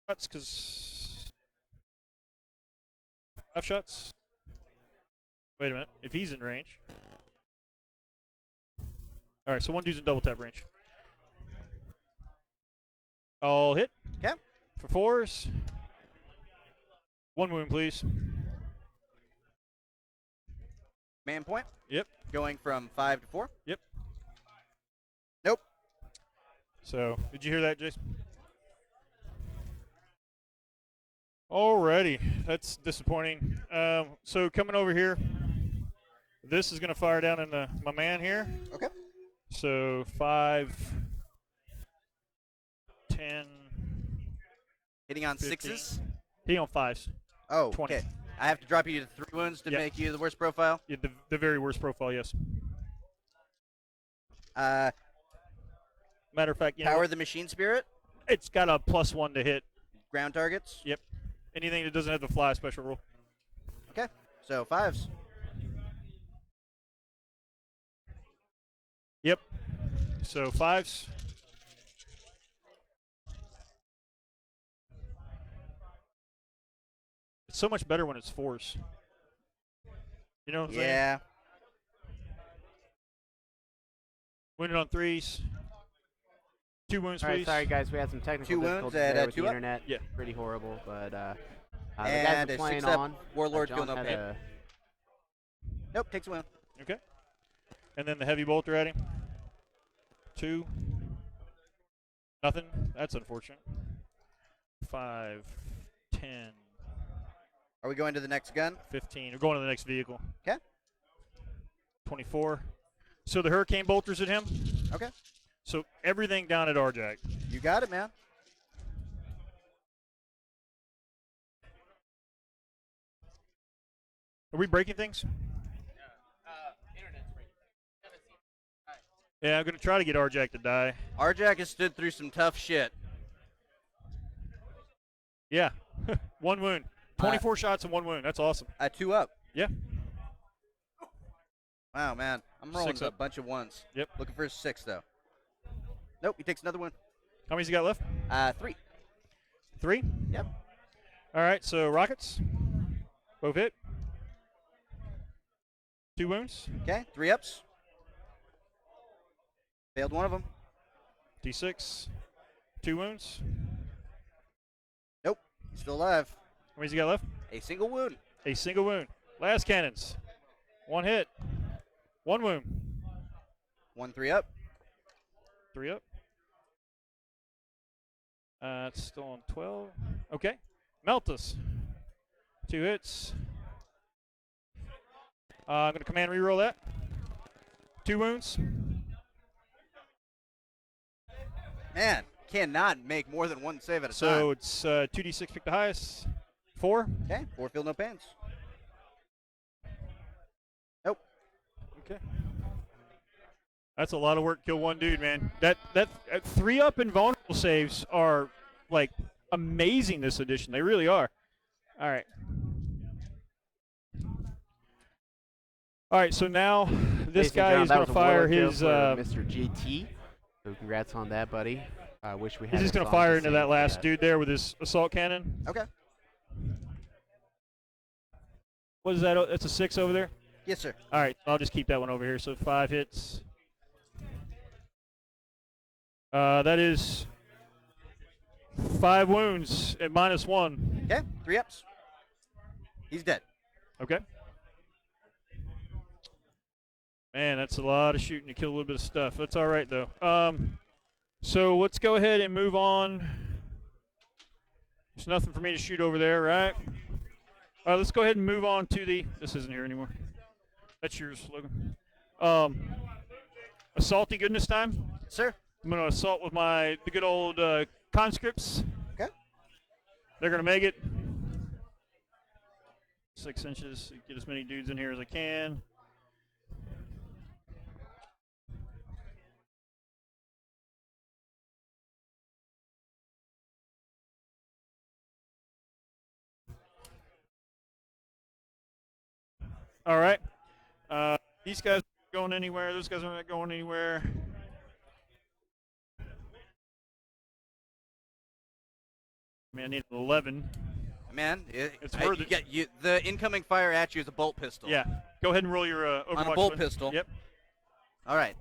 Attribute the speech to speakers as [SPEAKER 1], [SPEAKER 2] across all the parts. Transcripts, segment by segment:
[SPEAKER 1] shots, because 5 shots. Wait a minute. If he's in range. All right, so one dude's in double tap range. I'll hit.
[SPEAKER 2] Okay.
[SPEAKER 1] For 4s. 1 wound, please.
[SPEAKER 2] Man point.
[SPEAKER 1] Yep.
[SPEAKER 2] Going from 5 to 4.
[SPEAKER 1] Yep.
[SPEAKER 2] Nope.
[SPEAKER 1] So, did you hear that, Jason? Alrighty, that's disappointing. So coming over here, this is going to fire down into my man here.
[SPEAKER 2] Okay.
[SPEAKER 1] So 5, 10.
[SPEAKER 2] Hitting on
[SPEAKER 1] 15.
[SPEAKER 2] 6s.
[SPEAKER 1] Hitting on 5s.
[SPEAKER 2] Oh,
[SPEAKER 1] 20.
[SPEAKER 2] okay. I have to drop you to 3 wounds to make you the worst profile?
[SPEAKER 1] Yeah, the very worst profile, yes. Matter of fact,
[SPEAKER 2] Power the Machine Spirit?
[SPEAKER 1] It's got a +1 to hit.
[SPEAKER 2] Ground targets?
[SPEAKER 1] Yep. Anything that doesn't have the fly special rule.
[SPEAKER 2] Okay. So 5s.
[SPEAKER 1] Yep. So 5s. It's so much better when it's 4s. You know what I'm saying?
[SPEAKER 2] Yeah.
[SPEAKER 1] Wounded on 3s. 2 wounds,
[SPEAKER 3] All right,
[SPEAKER 1] please.
[SPEAKER 3] sorry guys, we had some technical
[SPEAKER 2] 2 wounds
[SPEAKER 3] difficulties
[SPEAKER 2] at,
[SPEAKER 3] there with
[SPEAKER 2] 2
[SPEAKER 3] the
[SPEAKER 2] up?
[SPEAKER 3] internet.
[SPEAKER 1] Yeah.
[SPEAKER 3] Pretty horrible, but the guys
[SPEAKER 2] And
[SPEAKER 3] are
[SPEAKER 2] a
[SPEAKER 3] playing
[SPEAKER 2] 6 up.
[SPEAKER 3] on.
[SPEAKER 2] Warlord
[SPEAKER 3] John
[SPEAKER 2] kill no
[SPEAKER 3] had
[SPEAKER 2] pain.
[SPEAKER 3] a-
[SPEAKER 2] Nope, takes a wound.
[SPEAKER 1] Okay. And then the heavy bolter at him. 2. Nothing. That's unfortunate. 5, 10,
[SPEAKER 2] Are we going to the next gun?
[SPEAKER 1] 15. We're going to the next vehicle.
[SPEAKER 2] Okay.
[SPEAKER 1] 24. So the hurricane bolters at him.
[SPEAKER 2] Okay.
[SPEAKER 1] So everything down at Arjack.
[SPEAKER 2] You got it, man.
[SPEAKER 1] Are we breaking things? Yeah, I'm going to try to get Arjack to die.
[SPEAKER 2] Arjack has stood through some tough shit.
[SPEAKER 1] Yeah. 1 wound. 24 shots and 1 wound. That's awesome.
[SPEAKER 2] 2 up.
[SPEAKER 1] Yeah.
[SPEAKER 2] Wow, man. I'm rolling
[SPEAKER 1] 6
[SPEAKER 2] a
[SPEAKER 1] up.
[SPEAKER 2] bunch of 1s.
[SPEAKER 1] Yep.
[SPEAKER 2] Looking for a 6, though. Nope, he takes another one.
[SPEAKER 1] How many's he got left?
[SPEAKER 2] 3.
[SPEAKER 1] 3?
[SPEAKER 2] Yep.
[SPEAKER 1] All right, so rockets. Both hit. 2 wounds.
[SPEAKER 2] Okay, 3 ups. Failed one of them.
[SPEAKER 1] D6. 2 wounds.
[SPEAKER 2] Nope, he's still alive.
[SPEAKER 1] How many's he got left?
[SPEAKER 2] A single wound.
[SPEAKER 1] A single wound. Last cannons. 1 hit. 1 wound.
[SPEAKER 2] 1 3 up.
[SPEAKER 1] 3 up. It's still on 12. Okay. Meltus. 2 hits. I'm going to command reroll that. 2 wounds.
[SPEAKER 2] Man, cannot make more than 1 save at a time.
[SPEAKER 1] So it's 2d6, pick the highest. 4.
[SPEAKER 2] Okay, 4 feel no pains. Nope.
[SPEAKER 1] Okay. That's a lot of work to kill 1 dude, man. That 3 up and vulnerable saves are like amazing this edition. They really are. All right. All right, so now this
[SPEAKER 3] Ladies and
[SPEAKER 1] guy
[SPEAKER 3] gentlemen,
[SPEAKER 1] is
[SPEAKER 3] that
[SPEAKER 1] going
[SPEAKER 3] was
[SPEAKER 1] to
[SPEAKER 3] a
[SPEAKER 1] fire
[SPEAKER 3] warlord kill
[SPEAKER 1] his.
[SPEAKER 3] for Mr. GT. So congrats on that, buddy. I wish we had.
[SPEAKER 1] He's just
[SPEAKER 3] a
[SPEAKER 1] going to
[SPEAKER 3] song
[SPEAKER 1] fire into
[SPEAKER 3] sing
[SPEAKER 1] that
[SPEAKER 3] for
[SPEAKER 1] last dude there with his assault cannon.
[SPEAKER 2] Okay.
[SPEAKER 1] What is that? That's a 6 over there?
[SPEAKER 2] Yes, sir.
[SPEAKER 1] All right, I'll just keep that one over here. So 5 hits. That is 5 wounds at -1.
[SPEAKER 2] Okay, 3 ups. He's dead.
[SPEAKER 1] Okay. Man, that's a lot of shooting to kill a little bit of stuff. That's all right, though. So let's go ahead and move on. There's nothing for me to shoot over there, right? All right, let's go ahead and move on to the. This isn't here anymore. That's yours, Logan. Assaulty goodness time.
[SPEAKER 2] Sir.
[SPEAKER 1] I'm going to assault with the good old conscripts.
[SPEAKER 2] Okay.
[SPEAKER 1] They're going to make it. 6 inches. Get as many dudes in here as I can. All right. These guys aren't going anywhere. Those guys aren't going anywhere. Man, I need an 11.
[SPEAKER 2] Man,
[SPEAKER 1] It's further.
[SPEAKER 2] the incoming fire at you is a bolt pistol.
[SPEAKER 1] Yeah. Go ahead and roll your Overwatch.
[SPEAKER 2] On a bolt
[SPEAKER 1] one.
[SPEAKER 2] pistol.
[SPEAKER 1] Yep.
[SPEAKER 2] All right.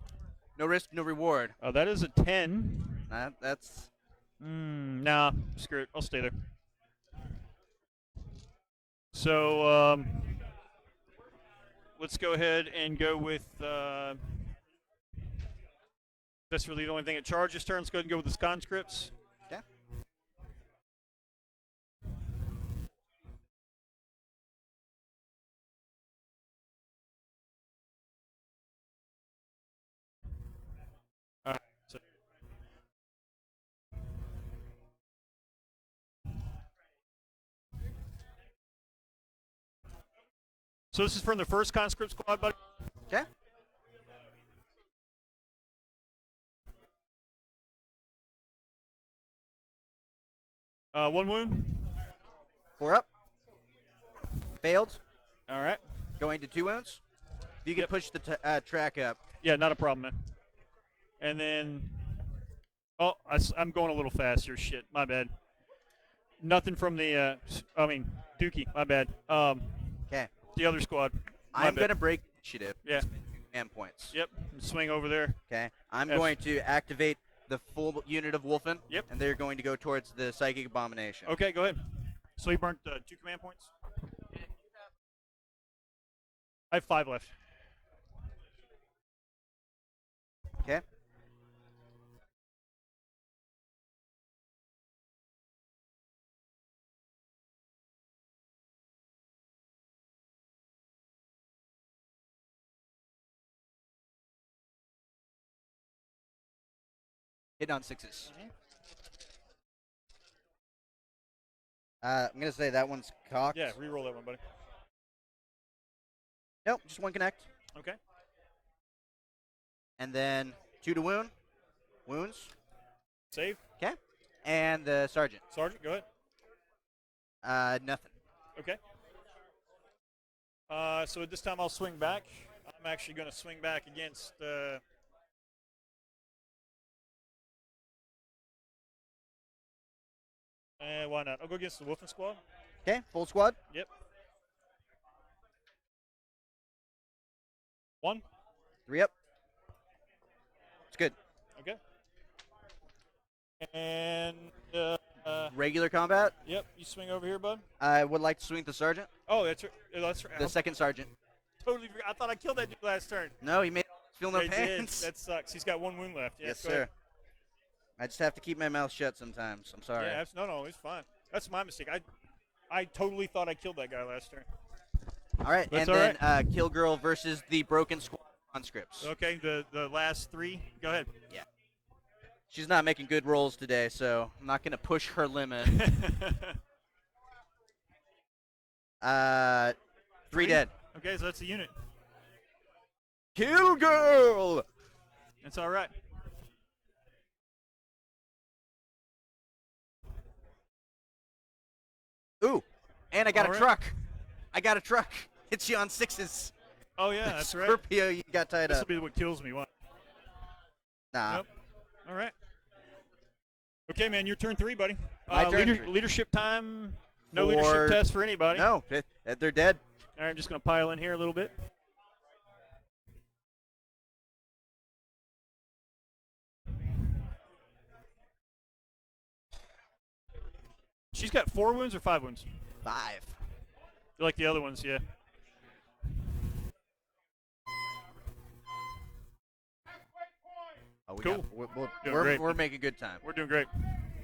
[SPEAKER 2] No risk, no reward.
[SPEAKER 1] That is a 10.
[SPEAKER 2] That's.
[SPEAKER 1] Nah, screw it. I'll stay there. So let's go ahead and go with. That's really the only thing at charges turn. Let's go ahead and go with the conscripts.
[SPEAKER 2] Okay.
[SPEAKER 1] All right. So this is from the first conscript squad, buddy.
[SPEAKER 2] Okay.
[SPEAKER 1] One wound.
[SPEAKER 2] 4 up. Failed.
[SPEAKER 1] All right.
[SPEAKER 2] Going to 2 wounds. If you can push the track up.
[SPEAKER 1] Yeah, not a problem, man. And then, I'm going a little fast here. Shit, my bad. Nothing from the, Dookie, my bad.
[SPEAKER 2] Okay.
[SPEAKER 1] The other squad.
[SPEAKER 2] I'm going to break initiative.
[SPEAKER 1] Yeah.
[SPEAKER 2] And points.
[SPEAKER 1] Yep. Swing over there.
[SPEAKER 2] Okay. I'm going to activate the full unit of Wolfen.
[SPEAKER 1] Yep.
[SPEAKER 2] And they're going to go towards the Psychic Abomination.
[SPEAKER 1] Okay, go ahead. So you burnt 2 command points? I have 5 left.
[SPEAKER 2] Okay. Hit on 6s. I'm going to say that one's cocked.
[SPEAKER 1] Yeah, re-roll that one, buddy.
[SPEAKER 2] Nope, just 1 connect.
[SPEAKER 1] Okay.
[SPEAKER 2] And then 2 to wound. Wounds.
[SPEAKER 1] Save.
[SPEAKER 2] Okay. And the sergeant.
[SPEAKER 1] Sergeant, go ahead.
[SPEAKER 2] Nothing.
[SPEAKER 1] Okay. So at this time I'll swing back. I'm actually going to swing back against... why not? I'll go against the Wolfen squad.
[SPEAKER 2] Okay, full squad.
[SPEAKER 1] Yep. 1.
[SPEAKER 2] 3 up. It's good.
[SPEAKER 1] Okay. And
[SPEAKER 2] Regular combat.
[SPEAKER 1] yep, you swing over here, bud.
[SPEAKER 2] I would like to swing the sergeant.
[SPEAKER 1] Oh, that's right. That's right.
[SPEAKER 2] The second sergeant.
[SPEAKER 1] Totally forgot. I thought I killed that dude last turn.
[SPEAKER 2] No, he made feel no
[SPEAKER 1] I did.
[SPEAKER 2] pants.
[SPEAKER 1] That sucks. He's got 1 wound left. Yeah,
[SPEAKER 2] Yes,
[SPEAKER 1] go
[SPEAKER 2] sir.
[SPEAKER 1] ahead.
[SPEAKER 2] I just have to keep my mouth shut sometimes. I'm sorry.
[SPEAKER 1] Yeah, no, it's fine. That's my mistake. I totally thought I killed that guy last turn.
[SPEAKER 2] All right,
[SPEAKER 1] That's
[SPEAKER 2] and
[SPEAKER 1] all
[SPEAKER 2] then Kill Girl versus the Broken Squad conscripts.
[SPEAKER 1] Okay, the last 3. Go ahead.
[SPEAKER 2] Yeah. She's not making good rolls today, so I'm not going to push her limit. 3 dead.
[SPEAKER 1] Okay, so that's the unit.
[SPEAKER 2] Kill Girl!
[SPEAKER 1] That's all right.
[SPEAKER 2] Ooh, and I got
[SPEAKER 1] All
[SPEAKER 2] a
[SPEAKER 1] right.
[SPEAKER 2] truck. I got a truck. Hits you on 6s.
[SPEAKER 1] Oh yeah, that's right.
[SPEAKER 2] Scorpio, you got tied
[SPEAKER 1] This will
[SPEAKER 2] up.
[SPEAKER 1] be what kills me. What?
[SPEAKER 2] Nah.
[SPEAKER 1] Nope. All right. Okay, man, your turn 3, buddy.
[SPEAKER 2] My turn 3.
[SPEAKER 1] Leadership time. No
[SPEAKER 2] For-
[SPEAKER 1] leadership test for anybody.
[SPEAKER 2] No, they're dead.
[SPEAKER 1] All right, I'm just going to pile in here a little bit. She's got 4 wounds or 5 wounds?
[SPEAKER 2] 5.
[SPEAKER 1] They're like the other ones, yeah.
[SPEAKER 2] Oh,
[SPEAKER 1] Cool. Doing great.
[SPEAKER 2] We're making good time.
[SPEAKER 1] We're doing great.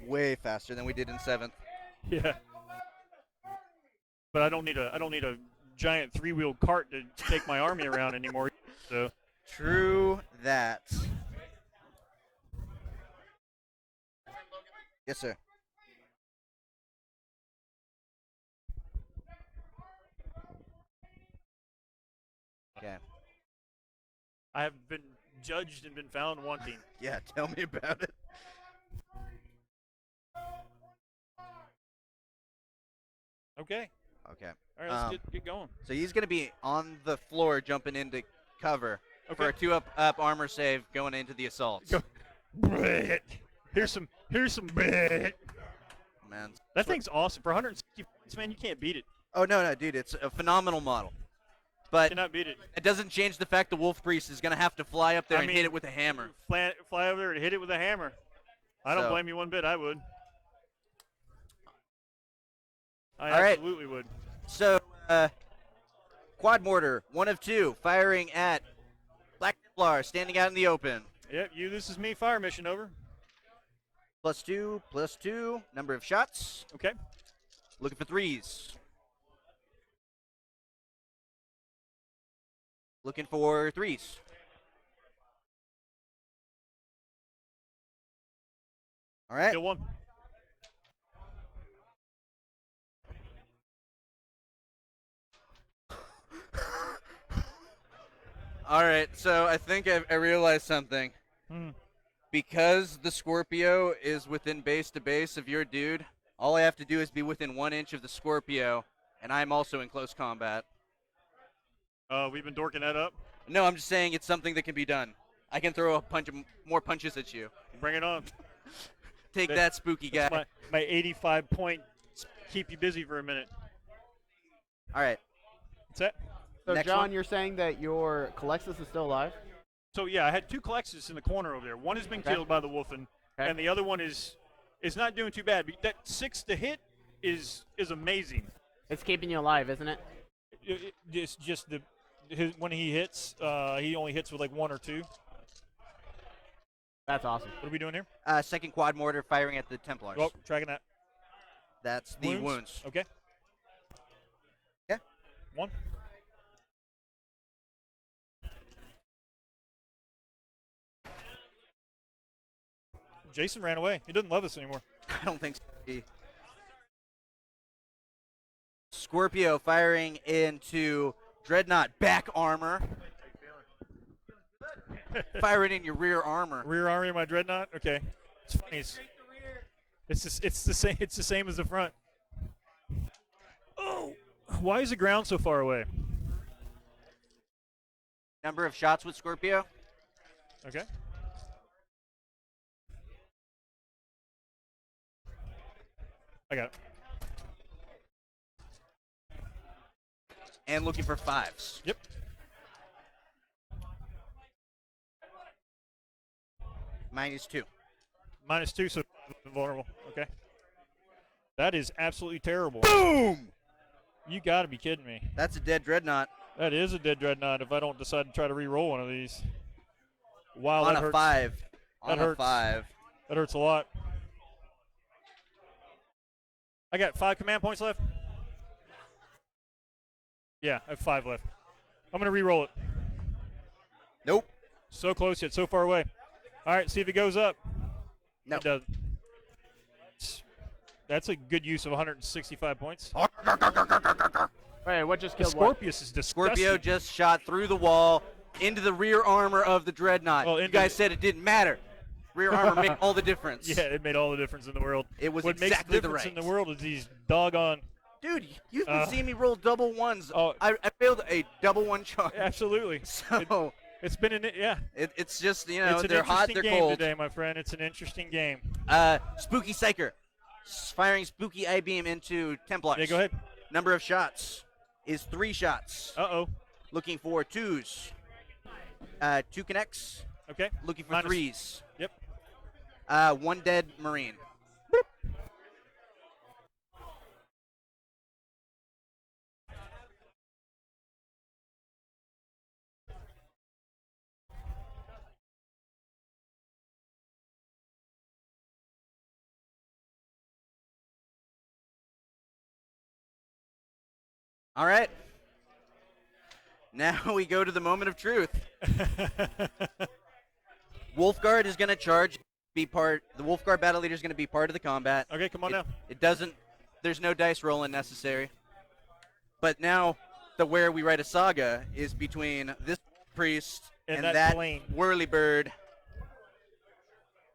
[SPEAKER 2] Way faster than we did in 7th.
[SPEAKER 1] Yeah. But I don't need a giant 3-wheel cart to take my army around anymore. So
[SPEAKER 2] True that. Yes, sir. Okay.
[SPEAKER 1] I have been judged and been found wanting.
[SPEAKER 2] Yeah, tell me about it.
[SPEAKER 1] Okay.
[SPEAKER 2] Okay.
[SPEAKER 1] All right, let's get going.
[SPEAKER 2] So he's going to be on the floor jumping into cover for a
[SPEAKER 1] Okay.
[SPEAKER 2] 2-up armor save going into the assault.
[SPEAKER 1] Go. Here's some.
[SPEAKER 2] man.
[SPEAKER 1] That thing's awesome. For 160 points, man, you can't beat it.
[SPEAKER 2] Oh, no, dude. It's a phenomenal model. But
[SPEAKER 1] Cannot beat it.
[SPEAKER 2] it doesn't change the fact the Wolf Priest is going to have to fly up there and hit it with a hammer.
[SPEAKER 1] Fly over there and hit it with a hammer. I don't blame you one bit. I would. I absolutely would.
[SPEAKER 2] So, quad mortar, 1 of 2, firing at Black Templar, standing out in the open.
[SPEAKER 1] Yep, this is me. Fire mission over.
[SPEAKER 2] +2, number of shots.
[SPEAKER 1] Okay.
[SPEAKER 2] Looking for 3s. Looking for 3s. All right.
[SPEAKER 1] Kill one.
[SPEAKER 2] All right, so I think I realized something. Because the Scorpio is within base to base of your dude, all I have to do is be within 1 inch of the Scorpio, and I'm also in close combat.
[SPEAKER 1] We've been dorking that up.
[SPEAKER 2] No, I'm just saying it's something that can be done. I can throw more punches at you.
[SPEAKER 1] Bring it on.
[SPEAKER 2] Take that, spooky guy.
[SPEAKER 1] My 85 point keep you busy for a minute.
[SPEAKER 2] All right.
[SPEAKER 1] What's that?
[SPEAKER 3] So,
[SPEAKER 2] Next
[SPEAKER 3] John,
[SPEAKER 2] one.
[SPEAKER 3] you're saying that your Calexis is still alive?
[SPEAKER 1] So yeah, I had 2 Calexis in the corner over there. One has been killed by the Wolfen, and the other one is not doing too bad. But that 6 to hit is amazing.
[SPEAKER 3] It's keeping you alive, isn't it?
[SPEAKER 1] It's just when he hits, he only hits with like 1 or 2.
[SPEAKER 3] That's awesome.
[SPEAKER 1] What are we doing here?
[SPEAKER 2] Second quad mortar firing at the Templars.
[SPEAKER 1] Oh, tracking that.
[SPEAKER 2] That's the wounds.
[SPEAKER 1] Okay.
[SPEAKER 2] Yeah.
[SPEAKER 1] 1. Jason ran away. He doesn't love us anymore.
[SPEAKER 2] I don't think so. Scorpio firing into Dreadnought back armor. Firing in your rear armor.
[SPEAKER 1] Rear armor in my Dreadnought? Okay. It's funny. It's the same. It's the same as the front. Oh, why is the ground so far away?
[SPEAKER 2] Number of shots with Scorpio.
[SPEAKER 1] Okay. I got it.
[SPEAKER 2] And looking for 5s.
[SPEAKER 1] Yep.
[SPEAKER 2] -2.
[SPEAKER 1] -2, so vulnerable. Okay. That is absolutely terrible.
[SPEAKER 2] Boom!
[SPEAKER 1] You got to be kidding me.
[SPEAKER 2] That's a dead Dreadnought.
[SPEAKER 1] That is a dead Dreadnought if I don't decide to try to re-roll one of these. Wow,
[SPEAKER 2] On
[SPEAKER 1] that
[SPEAKER 2] a
[SPEAKER 1] hurts.
[SPEAKER 2] 5.
[SPEAKER 1] That
[SPEAKER 2] On
[SPEAKER 1] hurts.
[SPEAKER 2] a 5.
[SPEAKER 1] That hurts a lot. I got 5 command points left. Yeah, I have 5 left. I'm going to re-roll it.
[SPEAKER 2] Nope.
[SPEAKER 1] So close yet so far away. All right, see if it goes up.
[SPEAKER 2] No.
[SPEAKER 1] It doesn't. That's a good use of 165 points.
[SPEAKER 3] Wait, what just
[SPEAKER 1] The
[SPEAKER 3] killed what?
[SPEAKER 1] Scorpius is disgusting.
[SPEAKER 2] Scorpio just shot through the wall into the rear armor of the Dreadnought.
[SPEAKER 1] Well,
[SPEAKER 2] you guys said it didn't matter. Rear armor made all the difference.
[SPEAKER 1] Yeah, it made all the difference in the world.
[SPEAKER 2] It was
[SPEAKER 1] what
[SPEAKER 2] exactly
[SPEAKER 1] makes the difference
[SPEAKER 2] right.
[SPEAKER 1] in the world is these doggone.
[SPEAKER 2] Dude, you've been seeing me roll double 1s.
[SPEAKER 1] Oh.
[SPEAKER 2] I failed a double 1 charge.
[SPEAKER 1] Absolutely.
[SPEAKER 2] So
[SPEAKER 1] it's been
[SPEAKER 2] it's just, you
[SPEAKER 1] it's
[SPEAKER 2] know,
[SPEAKER 1] an
[SPEAKER 2] they're hot,
[SPEAKER 1] interesting
[SPEAKER 2] they're
[SPEAKER 1] game
[SPEAKER 2] cold.
[SPEAKER 1] today, my friend. It's an interesting game.
[SPEAKER 2] Spooky Psyker. Firing Spooky I-Beam into Templars.
[SPEAKER 1] Yeah, go ahead.
[SPEAKER 2] Number of shots is 3 shots.
[SPEAKER 1] Uh-oh.
[SPEAKER 2] Looking for 2s. 2 connects.
[SPEAKER 1] Okay.
[SPEAKER 2] Looking for
[SPEAKER 1] Minus-
[SPEAKER 2] 3s.
[SPEAKER 1] Yep.
[SPEAKER 2] 1 dead Marine. All right. Now we go to the moment of truth. Wolfguard is going to charge, the Wolfguard battle leader is going to be part of the combat.
[SPEAKER 1] Okay, come on now.
[SPEAKER 2] It doesn't, there's no dice rolling necessary. But now the where we write a saga is between this priest and that
[SPEAKER 1] plane.
[SPEAKER 2] whirly bird.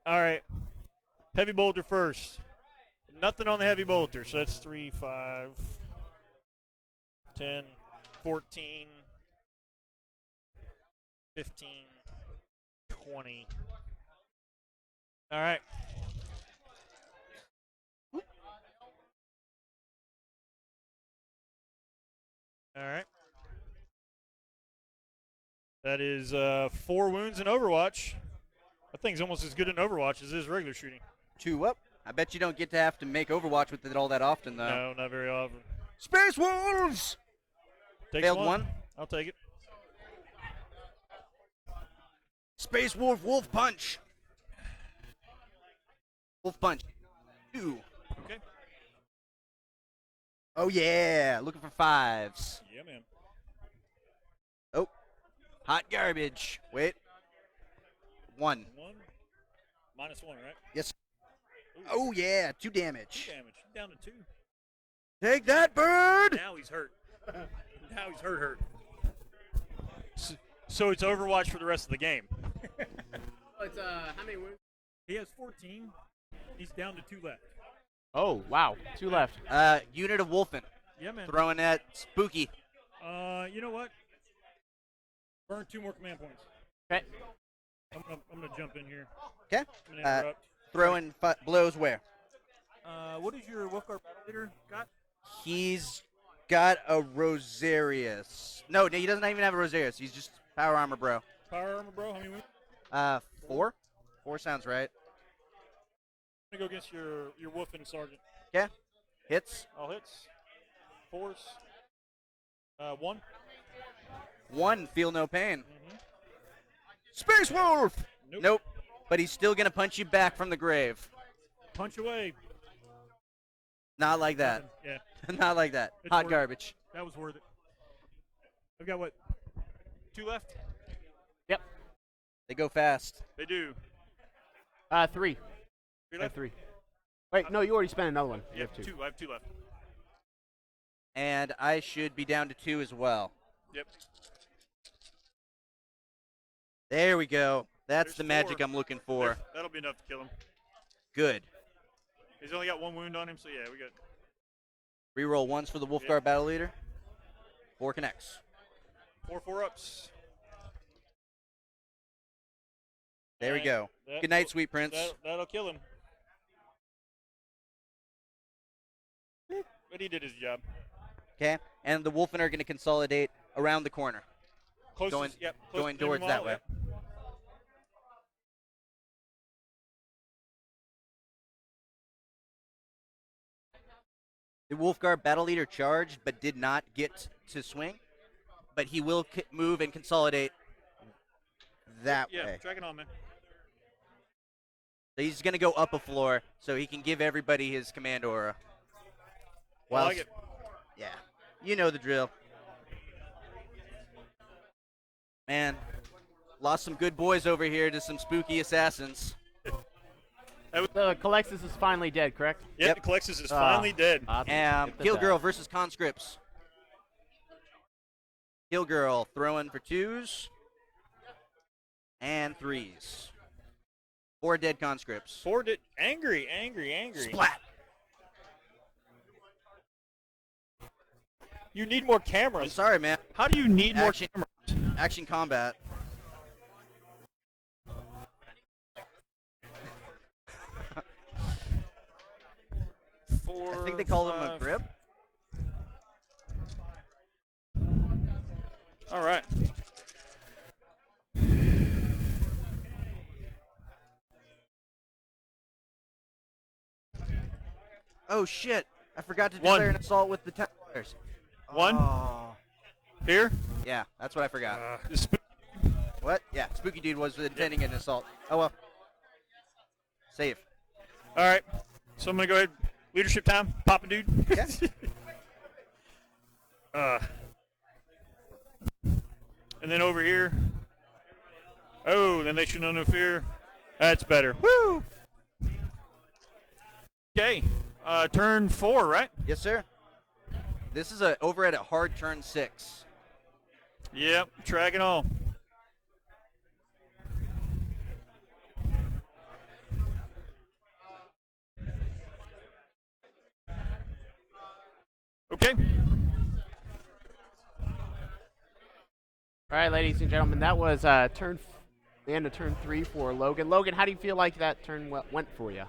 [SPEAKER 1] All right. Heavy bolter first. Nothing on the heavy bolter, so that's 3, 5, 10, 14, 15, 20. All right. All right. That is 4 wounds in Overwatch. That thing's almost as good in Overwatch as it is regular shooting.
[SPEAKER 2] 2 up. I bet you don't get to have to make Overwatch with it all that often, though.
[SPEAKER 1] No, not very often.
[SPEAKER 2] Space Wolves!
[SPEAKER 1] Takes
[SPEAKER 2] Failed one.
[SPEAKER 1] I'll take it.
[SPEAKER 2] Space Wolf, Wolf Punch. Wolf Punch. 2.
[SPEAKER 1] Okay.
[SPEAKER 2] Oh, yeah. Looking for 5s.
[SPEAKER 1] Yeah, man.
[SPEAKER 2] Oh. Hot garbage. Wait. 1.
[SPEAKER 1] 1. -1, right?
[SPEAKER 2] Yes.
[SPEAKER 1] Ooh.
[SPEAKER 2] Oh, yeah. 2 damage.
[SPEAKER 1] 2 damage. Down to 2.
[SPEAKER 2] Take that, bird!
[SPEAKER 1] Now he's hurt. Now he's hurt. So it's Overwatch for the rest of the game.
[SPEAKER 3] It's how many wounds?
[SPEAKER 1] He has 14. He's down to 2 left.
[SPEAKER 3] Oh, wow. 2 left.
[SPEAKER 2] Unit of Wolfen.
[SPEAKER 1] Yeah, man.
[SPEAKER 2] Throwing at Spooky.
[SPEAKER 1] You know what? Burn 2 more command points.
[SPEAKER 3] Okay.
[SPEAKER 1] I'm gonna jump in here.
[SPEAKER 2] Okay.
[SPEAKER 1] I'm gonna interrupt.
[SPEAKER 2] Throwing blows where?
[SPEAKER 1] What is your Wolfguard battle leader got?
[SPEAKER 2] He's got a Rosarius. No, he doesn't even have a Rosarius. He's just power armor, bro.
[SPEAKER 1] Power armor, bro. How many wounds?
[SPEAKER 2] 4? 4 sounds right.
[SPEAKER 1] I'm gonna go against your Wolfen sergeant.
[SPEAKER 2] Okay. Hits.
[SPEAKER 1] All hits. 4s. 1.
[SPEAKER 2] 1, feel no pain.
[SPEAKER 1] Mm-hmm.
[SPEAKER 2] Space Wolf!
[SPEAKER 1] Nope.
[SPEAKER 2] But he's still going to punch you back from the grave.
[SPEAKER 1] Punch away.
[SPEAKER 2] Not like that.
[SPEAKER 1] Yeah.
[SPEAKER 2] Not like that.
[SPEAKER 1] It's
[SPEAKER 2] Hot
[SPEAKER 1] worth
[SPEAKER 2] garbage.
[SPEAKER 1] That was worth it. I've got what? 2 left?
[SPEAKER 3] Yep.
[SPEAKER 2] They go fast.
[SPEAKER 1] They do.
[SPEAKER 3] 3.
[SPEAKER 1] 3
[SPEAKER 3] I have
[SPEAKER 1] left?
[SPEAKER 3] 3. Wait, no, you already spent another one. You
[SPEAKER 1] Yeah,
[SPEAKER 3] have 2.
[SPEAKER 1] 2. I have 2 left.
[SPEAKER 2] And I should be down to 2 as well.
[SPEAKER 1] Yep.
[SPEAKER 2] There we go. That's
[SPEAKER 1] There's
[SPEAKER 2] the magic
[SPEAKER 1] 4.
[SPEAKER 2] I'm looking for.
[SPEAKER 1] That'll be enough to kill him.
[SPEAKER 2] Good.
[SPEAKER 1] He's only got 1 wound on him, so yeah, we got.
[SPEAKER 2] Reroll 1s for the Wolfguard
[SPEAKER 1] Yep.
[SPEAKER 2] battle leader. 4 connects.
[SPEAKER 1] 4 4-ups.
[SPEAKER 2] There we go. Good night, sweet prince.
[SPEAKER 1] That'll kill him. But he did his job.
[SPEAKER 2] Okay. And the Wolfen are going to consolidate around the corner.
[SPEAKER 1] Closest,
[SPEAKER 2] Going-
[SPEAKER 1] yep,
[SPEAKER 2] going
[SPEAKER 1] closest to
[SPEAKER 2] towards
[SPEAKER 1] every
[SPEAKER 2] that
[SPEAKER 1] model,
[SPEAKER 2] way.
[SPEAKER 1] yep.
[SPEAKER 2] The Wolfguard battle leader charged but did not get to swing. But he will move and consolidate that
[SPEAKER 1] Yeah,
[SPEAKER 2] way.
[SPEAKER 1] drag it on, man.
[SPEAKER 2] So he's going to go up a floor so he can give everybody his command aura.
[SPEAKER 1] I like it.
[SPEAKER 2] Yeah. You know the drill. Man, lost some good boys over here to some spooky assassins.
[SPEAKER 3] The Calexis is finally dead, correct?
[SPEAKER 1] Yep, the Calexis is finally dead.
[SPEAKER 2] Killgirl versus conscripts. Killgirl throwing for 2s and 3s. 4 dead conscripts.
[SPEAKER 1] 4 did. Angry.
[SPEAKER 2] Splat.
[SPEAKER 1] You need more
[SPEAKER 2] I'm
[SPEAKER 1] cameras.
[SPEAKER 2] sorry, man.
[SPEAKER 1] How do you need more
[SPEAKER 2] Action.
[SPEAKER 1] cameras?
[SPEAKER 2] Action combat. I think they call him a grip.
[SPEAKER 1] All right.
[SPEAKER 2] Oh shit! I forgot to
[SPEAKER 1] 1.
[SPEAKER 2] declare an assault with the towers.
[SPEAKER 1] 1.
[SPEAKER 2] Oh.
[SPEAKER 1] Here.
[SPEAKER 2] Yeah, that's what I forgot.
[SPEAKER 1] This
[SPEAKER 2] What? Yeah, Spooky Dude was intending an assault. Oh well. Save.
[SPEAKER 1] All right. So I'm gonna go ahead. Leadership time. Papa dude.
[SPEAKER 2] Yeah.
[SPEAKER 1] And then over here. Oh, then they should know no fear. That's better. Woo. Okay. Turn 4, right?
[SPEAKER 2] Yes, sir. This is over at a hard turn 6.
[SPEAKER 1] Yep. Track it on. Okay.
[SPEAKER 3] All right, ladies and gentlemen, that was the end of turn 3 for Logan. Logan, how do you feel like that turn went for you?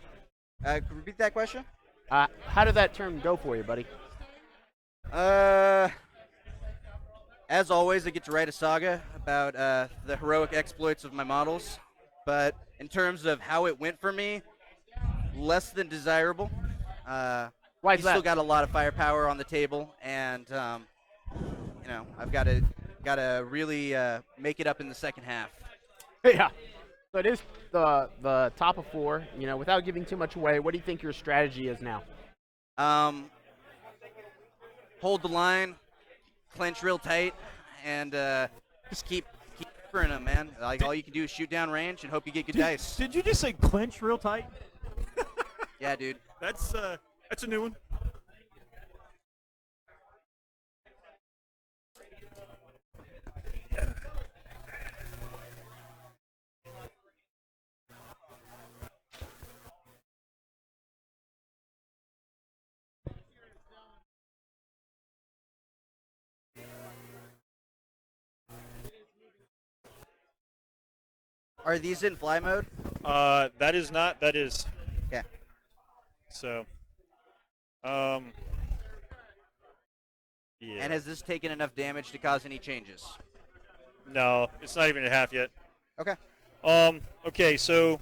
[SPEAKER 2] Repeat that question.
[SPEAKER 3] How did that turn go for you, buddy?
[SPEAKER 2] As always, I get to write a saga about the heroic exploits of my models. But in terms of how it went for me, less than desirable.
[SPEAKER 3] Why is
[SPEAKER 2] He's still
[SPEAKER 3] that?
[SPEAKER 2] got a lot of firepower on the table, and I've got to really make it up in the second half.
[SPEAKER 3] Yeah. So it is the top of 4. Without giving too much away, what do you think your strategy is now?
[SPEAKER 2] Hold the line, clench real tight, and just keep peppering him, man. Like all you can do is shoot down range and hope you get good dice.
[SPEAKER 1] Did you just say clinch real tight?
[SPEAKER 2] Yeah, dude.
[SPEAKER 1] That's a new one.
[SPEAKER 2] Are these in fly mode?
[SPEAKER 1] That is not. That is.
[SPEAKER 2] Yeah.
[SPEAKER 1] So. Yeah.
[SPEAKER 2] And has this taken enough damage to cause any changes?
[SPEAKER 1] No, it's not even at half yet.
[SPEAKER 2] Okay.
[SPEAKER 1] Okay, so.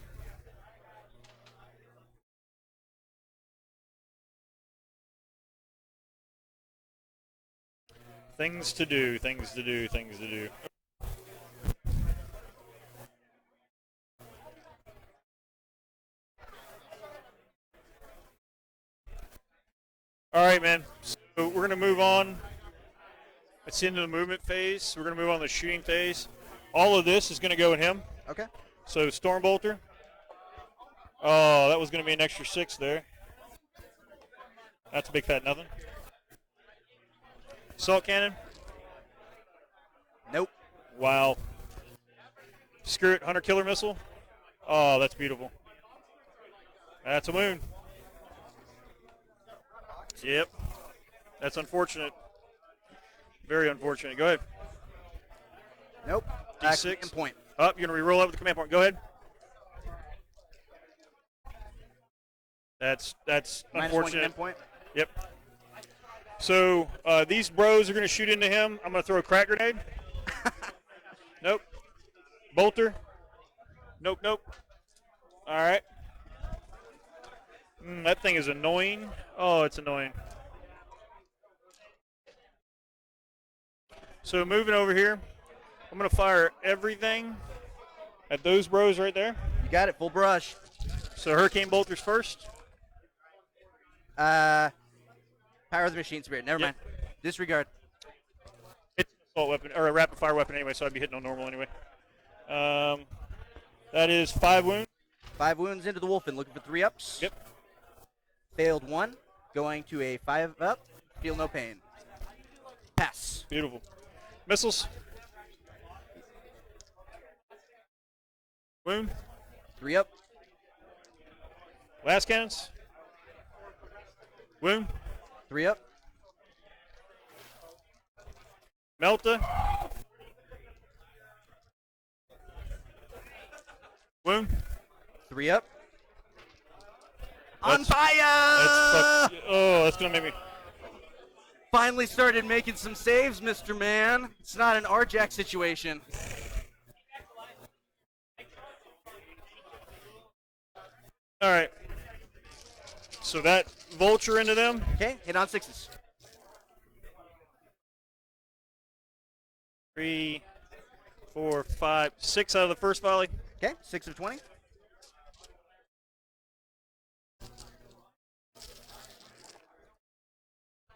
[SPEAKER 1] Things to do. All right, man. So we're going to move on. It's into the movement phase. We're going to move on to the shooting phase. All of this is going to go in him.
[SPEAKER 2] Okay.
[SPEAKER 1] So Stormbolter. Oh, that was going to be an extra 6 there. That's a big fat nothing. Salt Cannon.
[SPEAKER 2] Nope.
[SPEAKER 1] Wow. Screw it. Hunter Killer Missile. Oh, that's beautiful. That's a moon. Yep. That's unfortunate. Very unfortunate. Go ahead.
[SPEAKER 2] Nope.
[SPEAKER 1] D6.
[SPEAKER 2] Command point.
[SPEAKER 1] Up. You're going to re-roll up with the command point. Go ahead. That's
[SPEAKER 2] -1
[SPEAKER 1] unfortunate.
[SPEAKER 2] command point.
[SPEAKER 1] Yep. So these bros are going to shoot into him. I'm going to throw a crack grenade. Nope. Bolter. Nope. All right. That thing is annoying. Oh, it's annoying. So moving over here, I'm going to fire everything at those bros right there.
[SPEAKER 2] You got it. Full brush.
[SPEAKER 1] So Hurricane Bolter's first.
[SPEAKER 2] Power of the Machine Spirit. Never
[SPEAKER 1] Yep.
[SPEAKER 2] mind. Disregard.
[SPEAKER 1] It's an assault weapon, or a rapid fire weapon anyway, so I'd be hitting on normal anyway. That is 5 wounds.
[SPEAKER 2] 5 wounds into the Wolfen. Looking for 3 ups.
[SPEAKER 1] Yep.
[SPEAKER 2] Failed 1. Going to a 5 up. Feel no pain. Pass.
[SPEAKER 1] Beautiful. Missiles. Wound.
[SPEAKER 2] 3 up.
[SPEAKER 1] Last cannons. Wound.
[SPEAKER 2] 3 up.
[SPEAKER 1] Melta. Wound.
[SPEAKER 2] 3 up. On
[SPEAKER 1] That's-
[SPEAKER 2] fire!
[SPEAKER 1] That's going to make me.
[SPEAKER 2] Finally started making some saves, Mr. Man. It's not an RJack situation.
[SPEAKER 1] All right. So that vulture into them.
[SPEAKER 2] Okay, hit on 6s.
[SPEAKER 1] 3, 4, 5, 6 out of the first volley.
[SPEAKER 2] Okay, 6 of 20.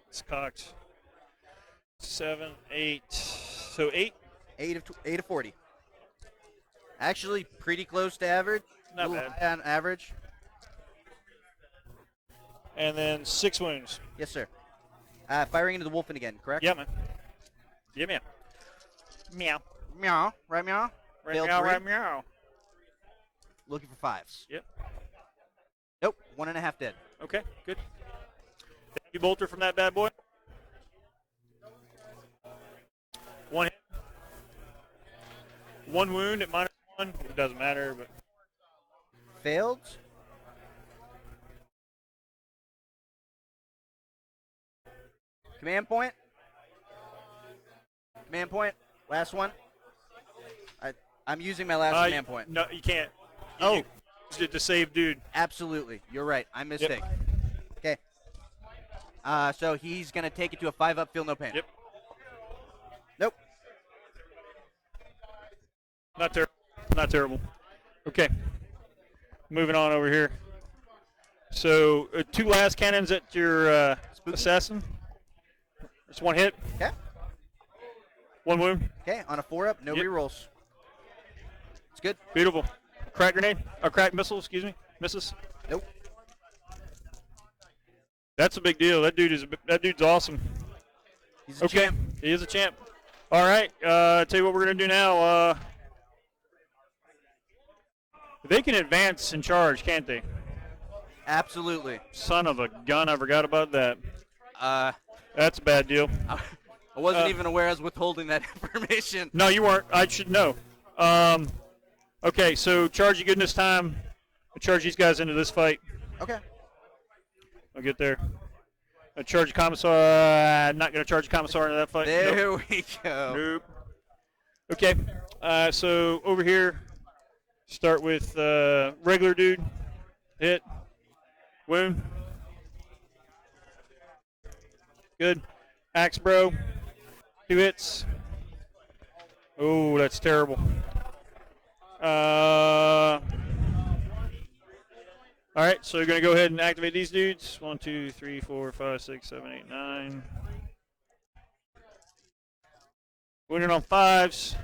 [SPEAKER 1] It's cocked. 7, 8. So 8.
[SPEAKER 2] 8 of 40. Actually, pretty close to average.
[SPEAKER 1] Not
[SPEAKER 2] Little
[SPEAKER 1] bad.
[SPEAKER 2] high on average.
[SPEAKER 1] And then 6 wounds.
[SPEAKER 2] Yes, sir. Firing into the Wolfen again, correct?
[SPEAKER 1] Yeah, man. Yeah, man. Meow.
[SPEAKER 2] Meow. Right, meow?
[SPEAKER 1] Right,
[SPEAKER 2] Failed
[SPEAKER 1] meow,
[SPEAKER 2] 3.
[SPEAKER 1] right, meow.
[SPEAKER 2] Looking for 5s.
[SPEAKER 1] Yep.
[SPEAKER 2] Nope. 1.5 dead.
[SPEAKER 1] Okay, good. Thank you, Bolter, from that bad boy. 1 hit. 1 wound at -1. It doesn't matter, but
[SPEAKER 2] Failed. Command point. man point. Last one. I'm using my last man point.
[SPEAKER 1] No, you can't.
[SPEAKER 2] Oh.
[SPEAKER 1] You used it to save dude.
[SPEAKER 2] Absolutely. You're right. I'm mistake. Okay. So he's going to take it to a 5-up, feel no pain.
[SPEAKER 1] Yep.
[SPEAKER 2] Nope.
[SPEAKER 1] Not terrible. Not terrible. Okay. Moving on over here. So 2 last cannons at your assassin. Just 1 hit.
[SPEAKER 2] Okay.
[SPEAKER 1] 1 wound.
[SPEAKER 2] Okay. On a 4-up, no
[SPEAKER 1] Yep.
[SPEAKER 2] rerolls. It's good.
[SPEAKER 1] Beautiful. Crack grenade. Or crack missile, excuse me. Misses.
[SPEAKER 2] Nope.
[SPEAKER 1] That's a big deal. That dude's awesome.
[SPEAKER 2] He's a champ.
[SPEAKER 1] He is a champ. All right. Tell you what we're going to do now. They can advance and charge, can't they?
[SPEAKER 2] Absolutely.
[SPEAKER 1] Son of a gun. I forgot about that. That's a bad deal.
[SPEAKER 2] I wasn't even aware I was withholding that information.
[SPEAKER 1] No, you weren't. I should know. Okay, so charge you goodness time. I'll charge these guys into this fight.
[SPEAKER 2] Okay.
[SPEAKER 1] I'll get there. I'll charge a commissar. Not going to charge a commissar into that fight.
[SPEAKER 2] There
[SPEAKER 1] Nope.
[SPEAKER 2] we go.
[SPEAKER 1] Nope. Okay, so over here, start with regular dude. Hit. Wound. Good. Axe bro. 2 hits. Oh, that's terrible. All right, so you're going to go ahead and activate these dudes. 1, 2, 3, 4, 5, 6, 7, 8, 9. Wounded on 5s.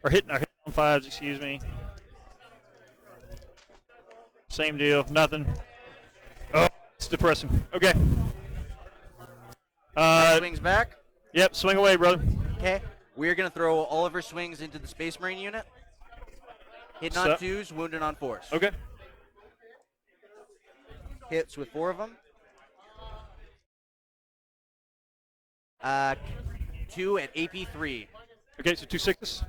[SPEAKER 1] Or hitting on 5s, excuse me. Same deal, nothing. Oh, it's depressing. Okay.
[SPEAKER 2] Swings back.
[SPEAKER 1] Yep, swing away, brother.
[SPEAKER 2] Okay. We're going to throw all of our swings into the Space Marine unit. Hitting on 2s, wounded on 4s.
[SPEAKER 1] Okay.
[SPEAKER 2] Hits with 4 of them. 2 at AP3.
[SPEAKER 1] Okay, so 2 6s.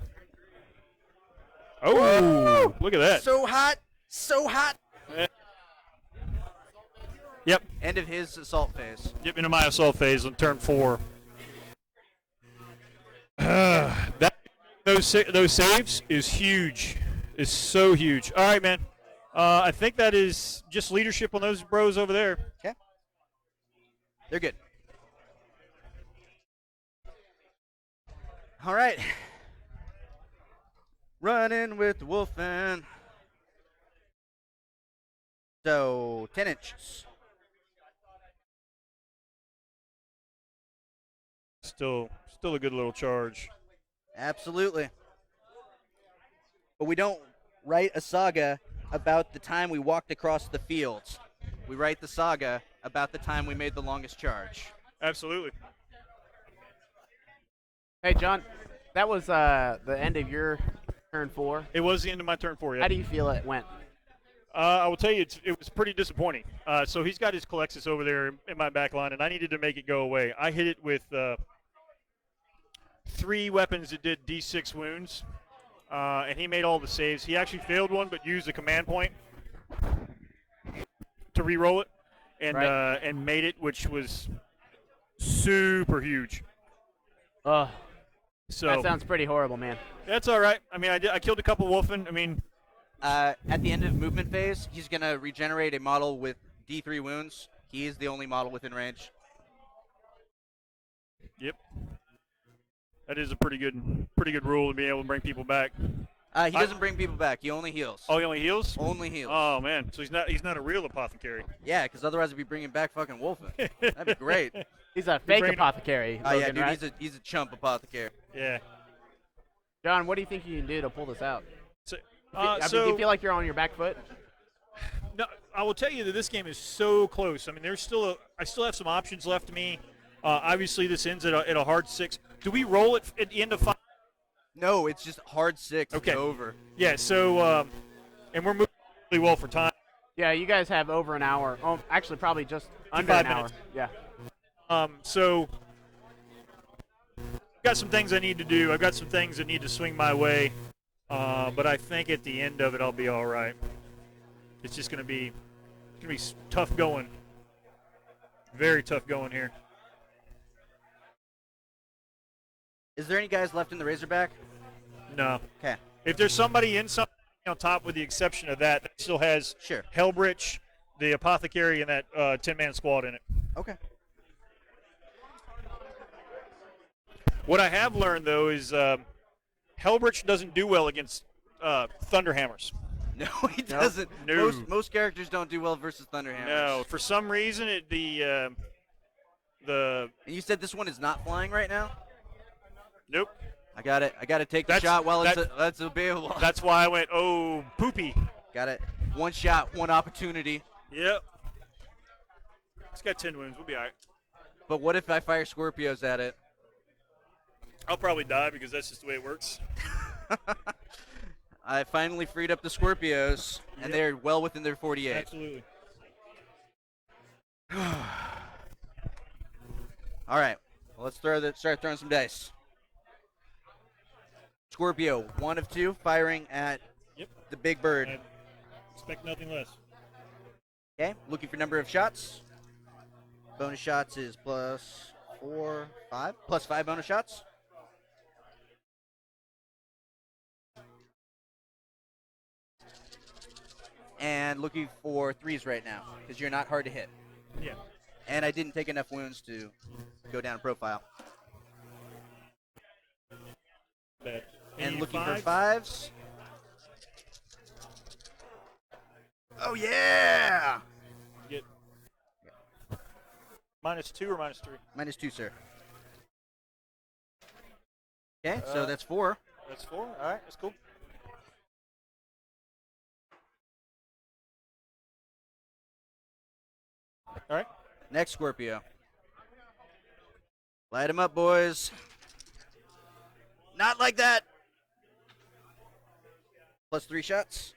[SPEAKER 1] Oh,
[SPEAKER 2] Woo!
[SPEAKER 1] look at that.
[SPEAKER 2] So hot. So hot.
[SPEAKER 1] Yep.
[SPEAKER 2] End of his assault phase.
[SPEAKER 1] Yep, into my assault phase on turn 4. Those saves is huge. Is so huge. All right, man. I think that is just leadership on those bros over there.
[SPEAKER 2] Okay. They're good. All right. Running with the Wolfen. So, 10 inches.
[SPEAKER 1] Still a good little charge.
[SPEAKER 2] Absolutely. But we don't write a saga about the time we walked across the fields. We write the saga about the time we made the longest charge.
[SPEAKER 1] Absolutely.
[SPEAKER 3] Hey, John, that was the end of your turn 4.
[SPEAKER 1] It was the end of my turn 4, yeah.
[SPEAKER 3] How do you feel it went?
[SPEAKER 1] I will tell you, it was pretty disappointing. So he's got his Colexis over there in my back line, and I needed to make it go away. I hit it with 3 weapons that did D6 wounds, and he made all the saves. He actually failed one, but used the command point to re-roll it, and
[SPEAKER 3] Right.
[SPEAKER 1] And made it, which was super huge.
[SPEAKER 3] Ugh.
[SPEAKER 1] So
[SPEAKER 3] That sounds pretty horrible, man.
[SPEAKER 1] that's all right. I mean, I killed a couple Wolfen. I mean,
[SPEAKER 2] At the end of movement phase, he's going to regenerate a model with D3 wounds. He is the only model within range.
[SPEAKER 1] yep. That is a pretty good rule to be able to bring people back.
[SPEAKER 2] He doesn't bring people back. He only heals.
[SPEAKER 1] Oh, he only heals?
[SPEAKER 2] Only heals.
[SPEAKER 1] Oh man, so he's not a real apothecary.
[SPEAKER 2] Yeah, because otherwise he'd be bringing back fucking Wolfen. That'd be great.
[SPEAKER 3] He's a fake
[SPEAKER 1] bringing-
[SPEAKER 3] apothecary.
[SPEAKER 2] Oh yeah,
[SPEAKER 3] Logan,
[SPEAKER 2] dude,
[SPEAKER 3] right?
[SPEAKER 2] he's a chump apothecary.
[SPEAKER 1] Yeah.
[SPEAKER 3] John, what do you think you can do to pull this out?
[SPEAKER 1] So,
[SPEAKER 3] I mean, do you feel like you're on your back foot?
[SPEAKER 1] no, I will tell you that this game is so close. I mean, I still have some options left to me. Obviously, this ends at a hard 6. Do we roll it at the end of 5?
[SPEAKER 2] No, it's just hard 6.
[SPEAKER 1] Okay.
[SPEAKER 2] It's over.
[SPEAKER 1] Yeah. So, and we're moving really well for time.
[SPEAKER 3] Yeah, you guys have over an hour. Oh, actually, probably just under
[SPEAKER 1] 5
[SPEAKER 3] an hour.
[SPEAKER 1] minutes.
[SPEAKER 3] Yeah.
[SPEAKER 1] So, I've got some things I need to do. I've got some things that need to swing my way. But I think at the end of it, I'll be all right. It's just gonna be tough going. Very tough going here.
[SPEAKER 2] Is there any guys left in the Razorback?
[SPEAKER 1] No.
[SPEAKER 2] Okay.
[SPEAKER 1] If there's somebody in something on top, with the exception of that still has
[SPEAKER 2] Sure.
[SPEAKER 1] Hellbrich, the Apothecary, and that 10-man squad in it.
[SPEAKER 2] Okay.
[SPEAKER 1] What I have learned, though, is Hellbrich doesn't do well against Thunderhammers.
[SPEAKER 2] No, he doesn't.
[SPEAKER 1] No.
[SPEAKER 2] Most characters don't do well versus Thunderhammers.
[SPEAKER 1] No, for some reason, the
[SPEAKER 2] And you said this one is not flying right now?
[SPEAKER 1] nope.
[SPEAKER 2] I got it. I got to take the shot while it's available.
[SPEAKER 1] That's why I went, oh, poopy.
[SPEAKER 2] Got it. One shot, one opportunity.
[SPEAKER 1] Yep. It's got 10 wounds. We'll be all right.
[SPEAKER 2] But what if I fire Scorpios at it?
[SPEAKER 1] I'll probably die because that's just the way it works.
[SPEAKER 2] I finally freed up the Scorpios, and they're well within their 48.
[SPEAKER 1] Absolutely.
[SPEAKER 2] All right. Well, let's start throwing some dice. Scorpio, 1 of 2, firing at the big bird.
[SPEAKER 1] I expect nothing less.
[SPEAKER 2] Okay, looking for number of shots. Bonus shots is plus 4, 5. Plus 5 bonus shots. And looking for 3s right now, because you're not hard to hit.
[SPEAKER 1] Yeah.
[SPEAKER 2] And I didn't take enough wounds to go down profile.
[SPEAKER 1] Bad.
[SPEAKER 2] And
[SPEAKER 1] Any
[SPEAKER 2] looking
[SPEAKER 1] fives?
[SPEAKER 2] for 5s. Oh, yeah!
[SPEAKER 1] Get -2 or -3?
[SPEAKER 2] -2, sir. Okay, so that's 4.
[SPEAKER 1] That's 4. All right, that's cool. All right.
[SPEAKER 2] Next Scorpio. Light him up, boys. Not like that. Plus 3 shots.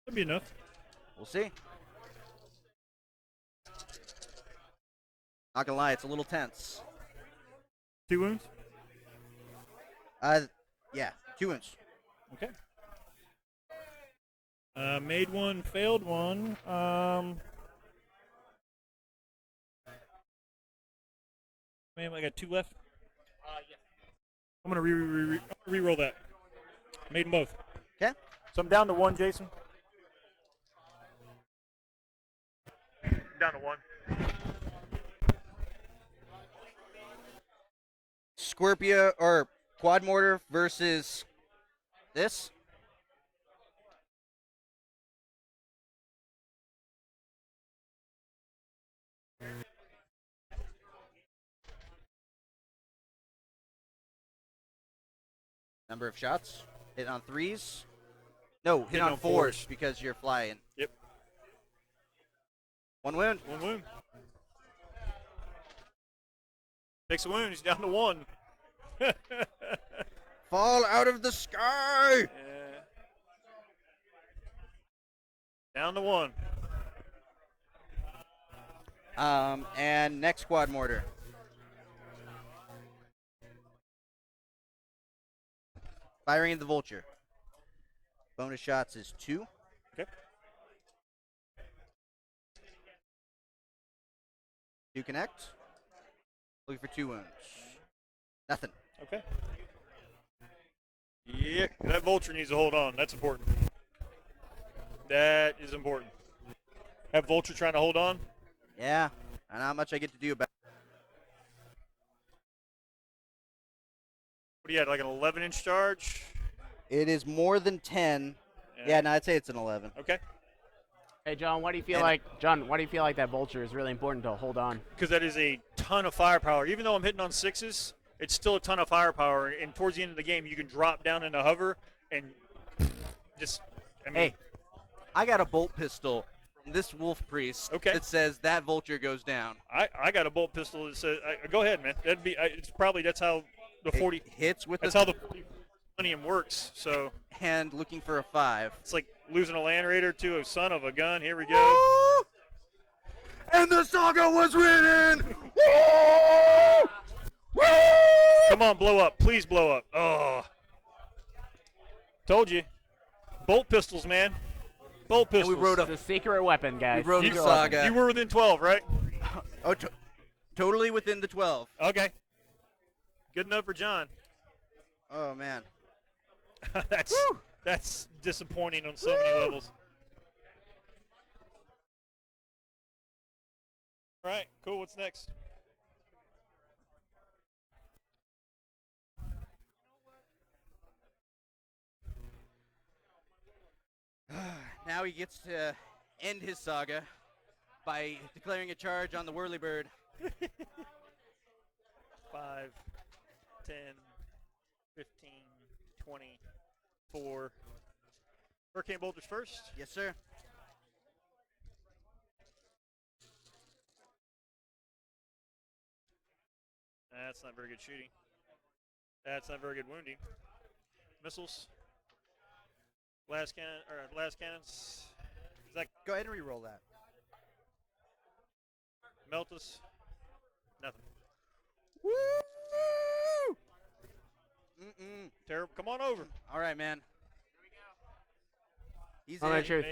[SPEAKER 1] That'd be enough.
[SPEAKER 2] We'll see. Not gonna lie, it's a little tense.
[SPEAKER 1] 2 wounds?
[SPEAKER 2] Yeah, 2 wounds.
[SPEAKER 1] Okay. Made one, failed one. Man, I got 2 left. I'm gonna re-roll that. Made them both.
[SPEAKER 2] Okay.
[SPEAKER 1] So I'm down to 1, Jason. Down to 1.
[SPEAKER 2] Scorpio or quad mortar versus this. Number of shots. Hit on 3s. No, hit on 4s because you're flying.
[SPEAKER 1] Yep.
[SPEAKER 2] 1 wound.
[SPEAKER 1] 1 wound. Takes a wound. He's down to 1.
[SPEAKER 2] Fall out of the sky.
[SPEAKER 1] Yeah. Down to 1.
[SPEAKER 2] And next quad mortar. Firing the vulture. Bonus shots is 2.
[SPEAKER 1] Okay.
[SPEAKER 2] 2 connect. Looking for 2 wounds. Nothing.
[SPEAKER 1] Okay. Yeah, that vulture needs to hold on. That's important. That is important. Have vulture trying to hold on.
[SPEAKER 2] Yeah, and not much I get to do about it.
[SPEAKER 1] What do you had, like an 11-inch charge?
[SPEAKER 2] It is more than 10. Yeah, no, I'd say it's an 11.
[SPEAKER 1] Okay.
[SPEAKER 3] Hey, John, why do you feel like that vulture is really important to hold on?
[SPEAKER 1] Because that is a ton of firepower. Even though I'm hitting on 6s, it's still a ton of firepower. And towards the end of the game, you can drop down into hover and just, I mean.
[SPEAKER 2] Hey, I got a bolt pistol from this wolf priest that says that vulture goes down.
[SPEAKER 1] I got a bolt pistol that says, go ahead, man. That'd be, that's how the 40
[SPEAKER 2] hits with.
[SPEAKER 1] That's how the Millennium works. So.
[SPEAKER 2] And looking for a 5.
[SPEAKER 1] It's like losing a land raider to a son of a gun. Here we go.
[SPEAKER 2] And the saga was written.
[SPEAKER 1] Come on, blow up. Please blow up. Oh. Told you. Bolt pistols, man. Bolt pistols.
[SPEAKER 2] And we wrote
[SPEAKER 3] the secret weapon, guys.
[SPEAKER 2] We wrote the saga.
[SPEAKER 1] You were within 12, right?
[SPEAKER 2] Oh, Totally within the 12.
[SPEAKER 1] Okay. Good enough for John.
[SPEAKER 2] Oh, man.
[SPEAKER 1] That's disappointing on so many levels. All right, cool. What's next?
[SPEAKER 2] Now he gets to end his saga by declaring a charge on the Whirlybird.
[SPEAKER 1] 5, 10, 15, 20, 4. Hurricane Bolters first.
[SPEAKER 2] Yes, sir.
[SPEAKER 1] That's not very good shooting. That's not very good wounding. Missiles. Last cannons. Zach
[SPEAKER 2] Go ahead and re-roll that.
[SPEAKER 1] Meltus. Nothing.
[SPEAKER 2] Woo! Mm-mm.
[SPEAKER 1] Terrible. Come on over.
[SPEAKER 2] All right, man. He's
[SPEAKER 3] All right,
[SPEAKER 2] in.
[SPEAKER 3] cheers.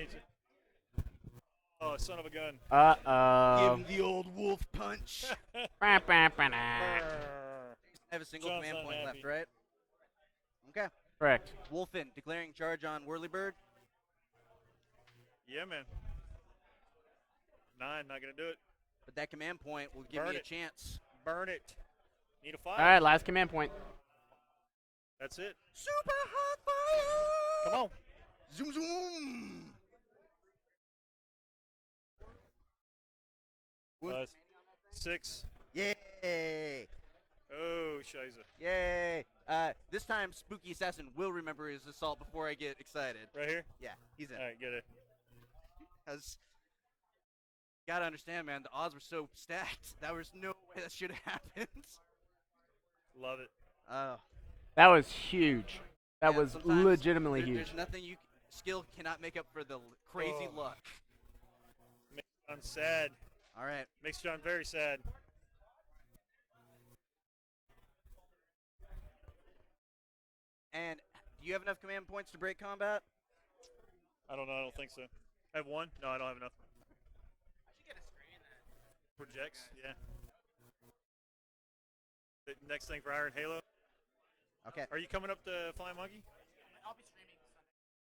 [SPEAKER 1] Oh, son of a gun.
[SPEAKER 3] Uh-oh.
[SPEAKER 2] Give him the old wolf punch.
[SPEAKER 3] Bah, bah, bah, nah.
[SPEAKER 2] I have a single
[SPEAKER 1] John's
[SPEAKER 2] command point
[SPEAKER 1] unhappy.
[SPEAKER 2] left, right? Okay.
[SPEAKER 3] Correct.
[SPEAKER 2] Wolfen declaring charge on Whirlybird.
[SPEAKER 1] Yeah, man. 9, not going to do it.
[SPEAKER 2] But that command point will give
[SPEAKER 1] Burn
[SPEAKER 2] me a
[SPEAKER 1] it.
[SPEAKER 2] chance.
[SPEAKER 1] Burn it. Need a 5.
[SPEAKER 3] All right, last command point.
[SPEAKER 1] That's it.
[SPEAKER 2] Super hot fire!
[SPEAKER 1] Come on.
[SPEAKER 2] Zoom, zoom! Wound.
[SPEAKER 1] 6.
[SPEAKER 2] Yay!
[SPEAKER 1] Oh, Shiza.
[SPEAKER 2] Yay! This time, Spooky Assassin will remember his assault before I get excited.
[SPEAKER 1] Right here?
[SPEAKER 2] Yeah, he's in.
[SPEAKER 1] All right, get it.
[SPEAKER 2] Because, gotta understand, man, the odds were so stacked. There was no way that should have happened.
[SPEAKER 1] Love it.
[SPEAKER 3] That was huge. That
[SPEAKER 2] Yeah,
[SPEAKER 3] was
[SPEAKER 2] sometimes
[SPEAKER 3] legitimately huge.
[SPEAKER 2] There's nothing skill cannot make up for the crazy
[SPEAKER 1] Oh.
[SPEAKER 2] luck.
[SPEAKER 1] Makes John sad.
[SPEAKER 2] All right.
[SPEAKER 1] Makes John very sad.
[SPEAKER 2] And do you have enough command points to break combat?
[SPEAKER 1] I don't know. I don't think so. I have 1? No, I don't have enough. Projects, yeah. The next thing for Iron Halo.
[SPEAKER 2] Okay.
[SPEAKER 1] Are you coming up to Flying Monkey?
[SPEAKER 4] I'll be streaming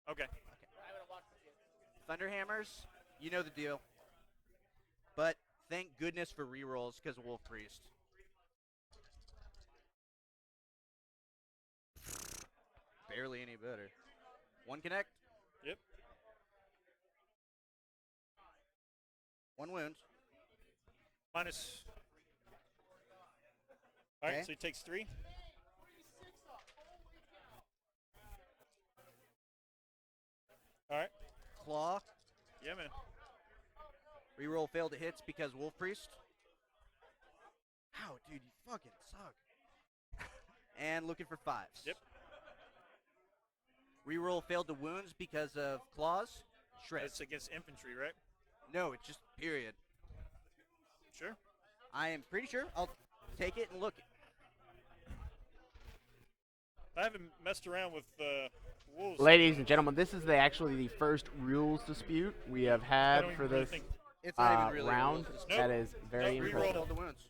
[SPEAKER 4] Sunday.
[SPEAKER 1] Okay.
[SPEAKER 4] I would have watched with you.
[SPEAKER 2] Thunderhammers, you know the deal. But thank goodness for rerolls because of Wolf Priest. Barely any better. 1 connect.
[SPEAKER 1] Yep.
[SPEAKER 2] 1 wound.
[SPEAKER 1] Minus. All right,
[SPEAKER 2] Okay.
[SPEAKER 1] so he takes 3. All right.
[SPEAKER 2] Claw.
[SPEAKER 1] Yeah, man.
[SPEAKER 2] Reroll failed to hits because Wolf Priest. Ow, dude, you fucking suck. And looking for 5s.
[SPEAKER 1] Yep.
[SPEAKER 2] Reroll failed to wounds because of claws. Shred.
[SPEAKER 1] That's against infantry, right?
[SPEAKER 2] No, it's just period.
[SPEAKER 1] Sure.
[SPEAKER 2] I am pretty sure I'll take it and look.
[SPEAKER 1] I haven't messed around with wolves.
[SPEAKER 3] Ladies and gentlemen, this is actually the first rules dispute we have
[SPEAKER 1] I
[SPEAKER 3] had
[SPEAKER 1] don't
[SPEAKER 3] for
[SPEAKER 1] even really
[SPEAKER 3] this
[SPEAKER 1] think.
[SPEAKER 2] It's not even really
[SPEAKER 3] round.
[SPEAKER 2] rules.
[SPEAKER 1] Nope.
[SPEAKER 3] That is very
[SPEAKER 1] Nope,
[SPEAKER 3] impressive.
[SPEAKER 1] reroll.
[SPEAKER 2] Failed the wounds.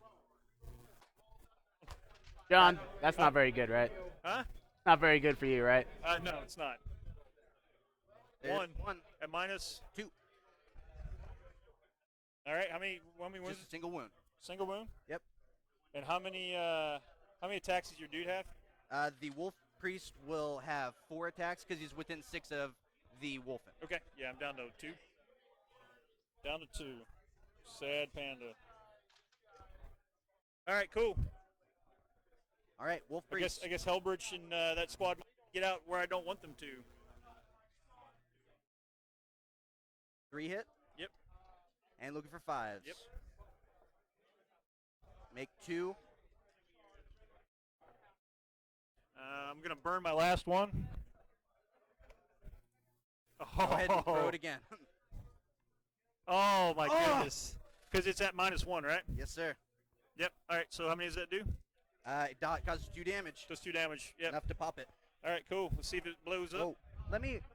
[SPEAKER 3] John, that's not very good, right?
[SPEAKER 1] Huh?
[SPEAKER 3] Not very good for you, right?
[SPEAKER 1] No, it's not.
[SPEAKER 2] There's
[SPEAKER 1] 1
[SPEAKER 2] 1.
[SPEAKER 1] at minus.
[SPEAKER 2] 2.
[SPEAKER 1] All right. How many wounds?
[SPEAKER 2] Just a single wound.
[SPEAKER 1] Single wound.
[SPEAKER 2] Yep.
[SPEAKER 1] And how many attacks does your dude have?
[SPEAKER 2] The Wolf Priest will have 4 attacks because he's within 6 of the Wolfen.
[SPEAKER 1] Okay. Yeah, I'm down to 2. Down to 2. Sad panda. All right, cool.
[SPEAKER 2] All right, Wolf Priest.
[SPEAKER 1] I guess Hellbridge and that squad might get out where I don't want them to.
[SPEAKER 2] 3 hit.
[SPEAKER 1] Yep.
[SPEAKER 2] And looking for 5s.
[SPEAKER 1] Yep.
[SPEAKER 2] Make 2.
[SPEAKER 1] I'm gonna burn my last one.
[SPEAKER 2] Go ahead and throw it again.
[SPEAKER 1] Oh my
[SPEAKER 2] Oh!
[SPEAKER 1] goodness! Because it's at -1, right?
[SPEAKER 2] Yes, sir.
[SPEAKER 1] Yep. All right. So how many does that do?
[SPEAKER 2] It causes 2 damage.
[SPEAKER 1] Just 2 damage. Yep.
[SPEAKER 2] Enough to pop it.
[SPEAKER 1] All right. Cool. Let's see if it blows up.
[SPEAKER 2] Oh,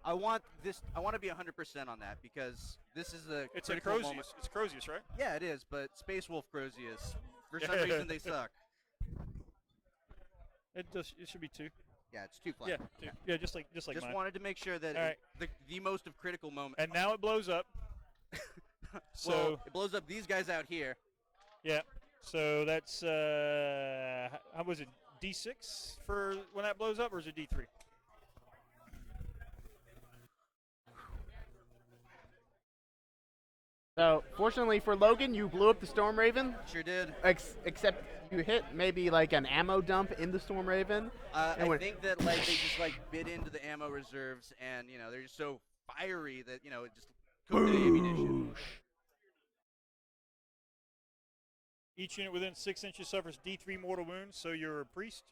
[SPEAKER 2] I want to be 100% on that because this is a
[SPEAKER 1] It's a
[SPEAKER 2] critical
[SPEAKER 1] Crozius.
[SPEAKER 2] moment.
[SPEAKER 1] It's Crozius, right?
[SPEAKER 2] Yeah, it is, but Space Wolf Crozius. For some reason, they suck.
[SPEAKER 1] It should be 2.
[SPEAKER 2] Yeah, it's too flat.
[SPEAKER 1] Yeah, 2. Yeah, just like
[SPEAKER 2] Just
[SPEAKER 1] mine.
[SPEAKER 2] wanted to make sure that
[SPEAKER 1] All right.
[SPEAKER 2] the most of critical moment.
[SPEAKER 1] And now it blows up. So
[SPEAKER 2] Well, it blows up these guys out here.
[SPEAKER 1] yeah. So that's how was it? D6 for when that blows up, or is it D3?
[SPEAKER 3] So, fortunately for Logan, you blew up the Storm Raven.
[SPEAKER 2] Sure did.
[SPEAKER 3] Except you hit maybe like an ammo dump in the Storm Raven.
[SPEAKER 2] I think that like they just like bit into the ammo reserves, and they're just so fiery that it just cooked the ammunition.
[SPEAKER 1] Each unit within 6 inches suffers D3 mortal wounds. So your priest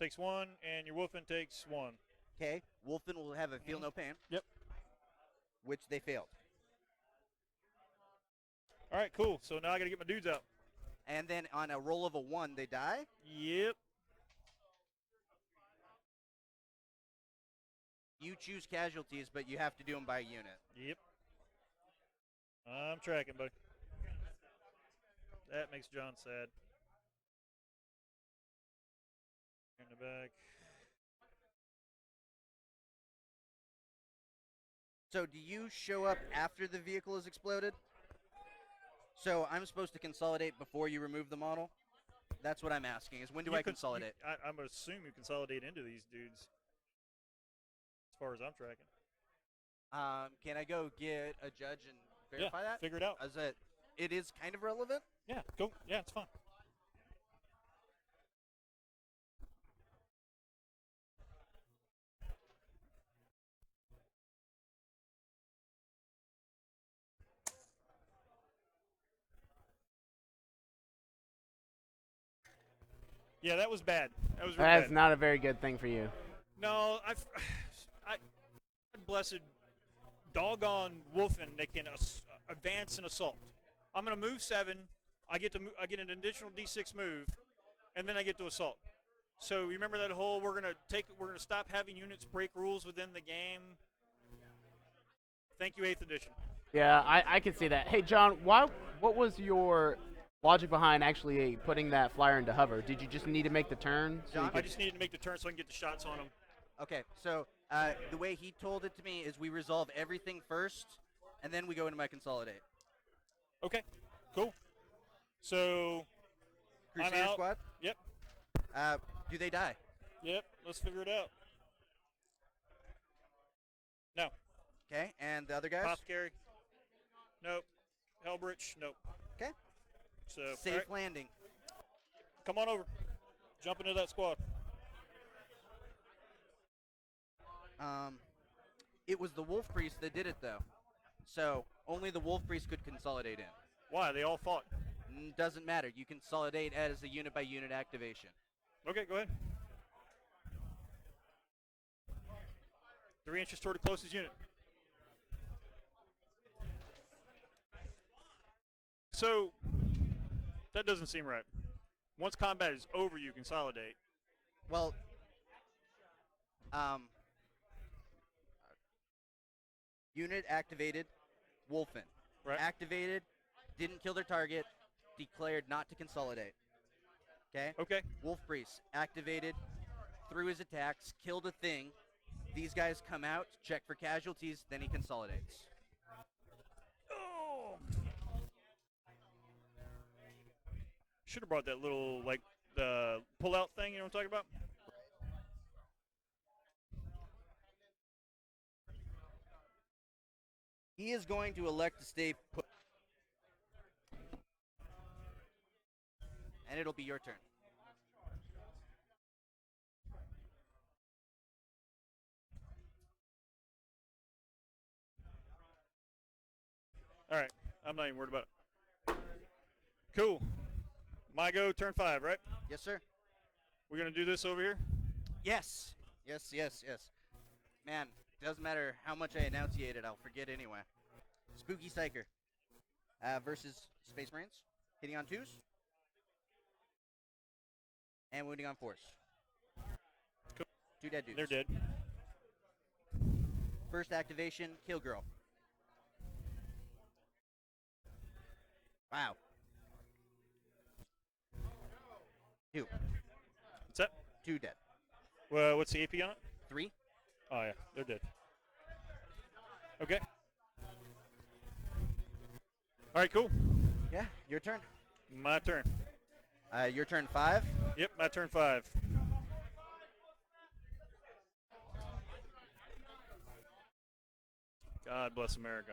[SPEAKER 1] takes 1, and your wolfen takes 1.
[SPEAKER 2] Okay, Wolfen will have a feel no pain.
[SPEAKER 1] Yep.
[SPEAKER 2] Which they failed.
[SPEAKER 1] All right, cool. So now I got to get my dudes out.
[SPEAKER 2] And then on a roll of a 1, they die.
[SPEAKER 1] Yep.
[SPEAKER 2] You choose casualties, but you have to do them by unit.
[SPEAKER 1] Yep. I'm tracking, buddy. That makes John sad. In the back.
[SPEAKER 2] So do you show up after the vehicle is exploded? So I'm supposed to consolidate before you remove the model? That's what I'm asking, is when do I consolidate?
[SPEAKER 1] I'm going to assume you consolidate into these dudes. As far as I'm tracking.
[SPEAKER 2] Can I go get a judge and verify that?
[SPEAKER 1] Figure it out.
[SPEAKER 2] As it is kind of relevant?
[SPEAKER 1] Yeah, go. Yeah, it's fine. Yeah, that was bad. That was really
[SPEAKER 3] That's
[SPEAKER 1] bad.
[SPEAKER 3] not a very good thing for you.
[SPEAKER 1] No, blessed doggone wolfen that can advance and assault. I'm gonna move 7. I get an additional D6 move, and then I get to assault. So you remember that whole we're gonna stop having units break rules within the game. Thank you, 8th edition.
[SPEAKER 3] Yeah, I can see that. Hey, John, what was your logic behind actually putting that flyer into hover? Did you just need to make the turn? So
[SPEAKER 2] John,
[SPEAKER 1] I just needed to make the turn so I can get the shots on him.
[SPEAKER 2] Okay, so the way he told it to me is we resolve everything first, and then we go into my consolidate.
[SPEAKER 1] Okay, cool. So
[SPEAKER 2] Crusader
[SPEAKER 1] I'm out.
[SPEAKER 2] squad?
[SPEAKER 1] Yep.
[SPEAKER 2] Do they die?
[SPEAKER 1] Yep. Let's figure it out. No.
[SPEAKER 2] Okay, and the other guys?
[SPEAKER 1] Apothecary. Nope. Hellbridge. Nope.
[SPEAKER 2] Okay.
[SPEAKER 1] So
[SPEAKER 2] Safe
[SPEAKER 1] all right,
[SPEAKER 2] landing.
[SPEAKER 1] come on over. Jump into that squad.
[SPEAKER 2] It was the Wolf Priest that did it, though. So only the Wolf Priest could consolidate in.
[SPEAKER 1] Why? They all fought.
[SPEAKER 2] Doesn't matter. You consolidate as a unit-by-unit activation.
[SPEAKER 1] Okay, go ahead. 3 inches toward the closest unit. So that doesn't seem right. Once combat is over, you consolidate.
[SPEAKER 2] Well, unit activated, Wolfen.
[SPEAKER 1] Right.
[SPEAKER 2] Activated, didn't kill their target, declared not to consolidate. Okay?
[SPEAKER 1] Okay.
[SPEAKER 2] Wolf Priest activated, threw his attacks, killed a thing. These guys come out, check for casualties, then he consolidates.
[SPEAKER 1] Oh. Should have brought that little the pull-out thing. You know what I'm talking about?
[SPEAKER 2] He is going to elect to stay put. And it'll be your turn.
[SPEAKER 1] All right. I'm not even worried about it. Cool. My go, turn 5, right?
[SPEAKER 2] Yes, sir.
[SPEAKER 1] We're going to do this over here?
[SPEAKER 2] Yes. Yes, yes, yes. Man, doesn't matter how much I enunciate it, I'll forget anyway. Spooky Psyker versus Space Marines. Hitting on 2s. And wounding on 4s.
[SPEAKER 1] Cool.
[SPEAKER 2] 2 dead dudes.
[SPEAKER 1] They're dead.
[SPEAKER 2] First activation, Kill Girl. Wow. 2.
[SPEAKER 1] What's that?
[SPEAKER 2] 2 dead.
[SPEAKER 1] Well, what's the AP on it?
[SPEAKER 2] 3.
[SPEAKER 1] Oh, yeah, they're dead. Okay. All right, cool.
[SPEAKER 2] Yeah, your turn.
[SPEAKER 1] My turn.
[SPEAKER 2] Your turn 5.
[SPEAKER 1] Yep, my turn 5. God bless America.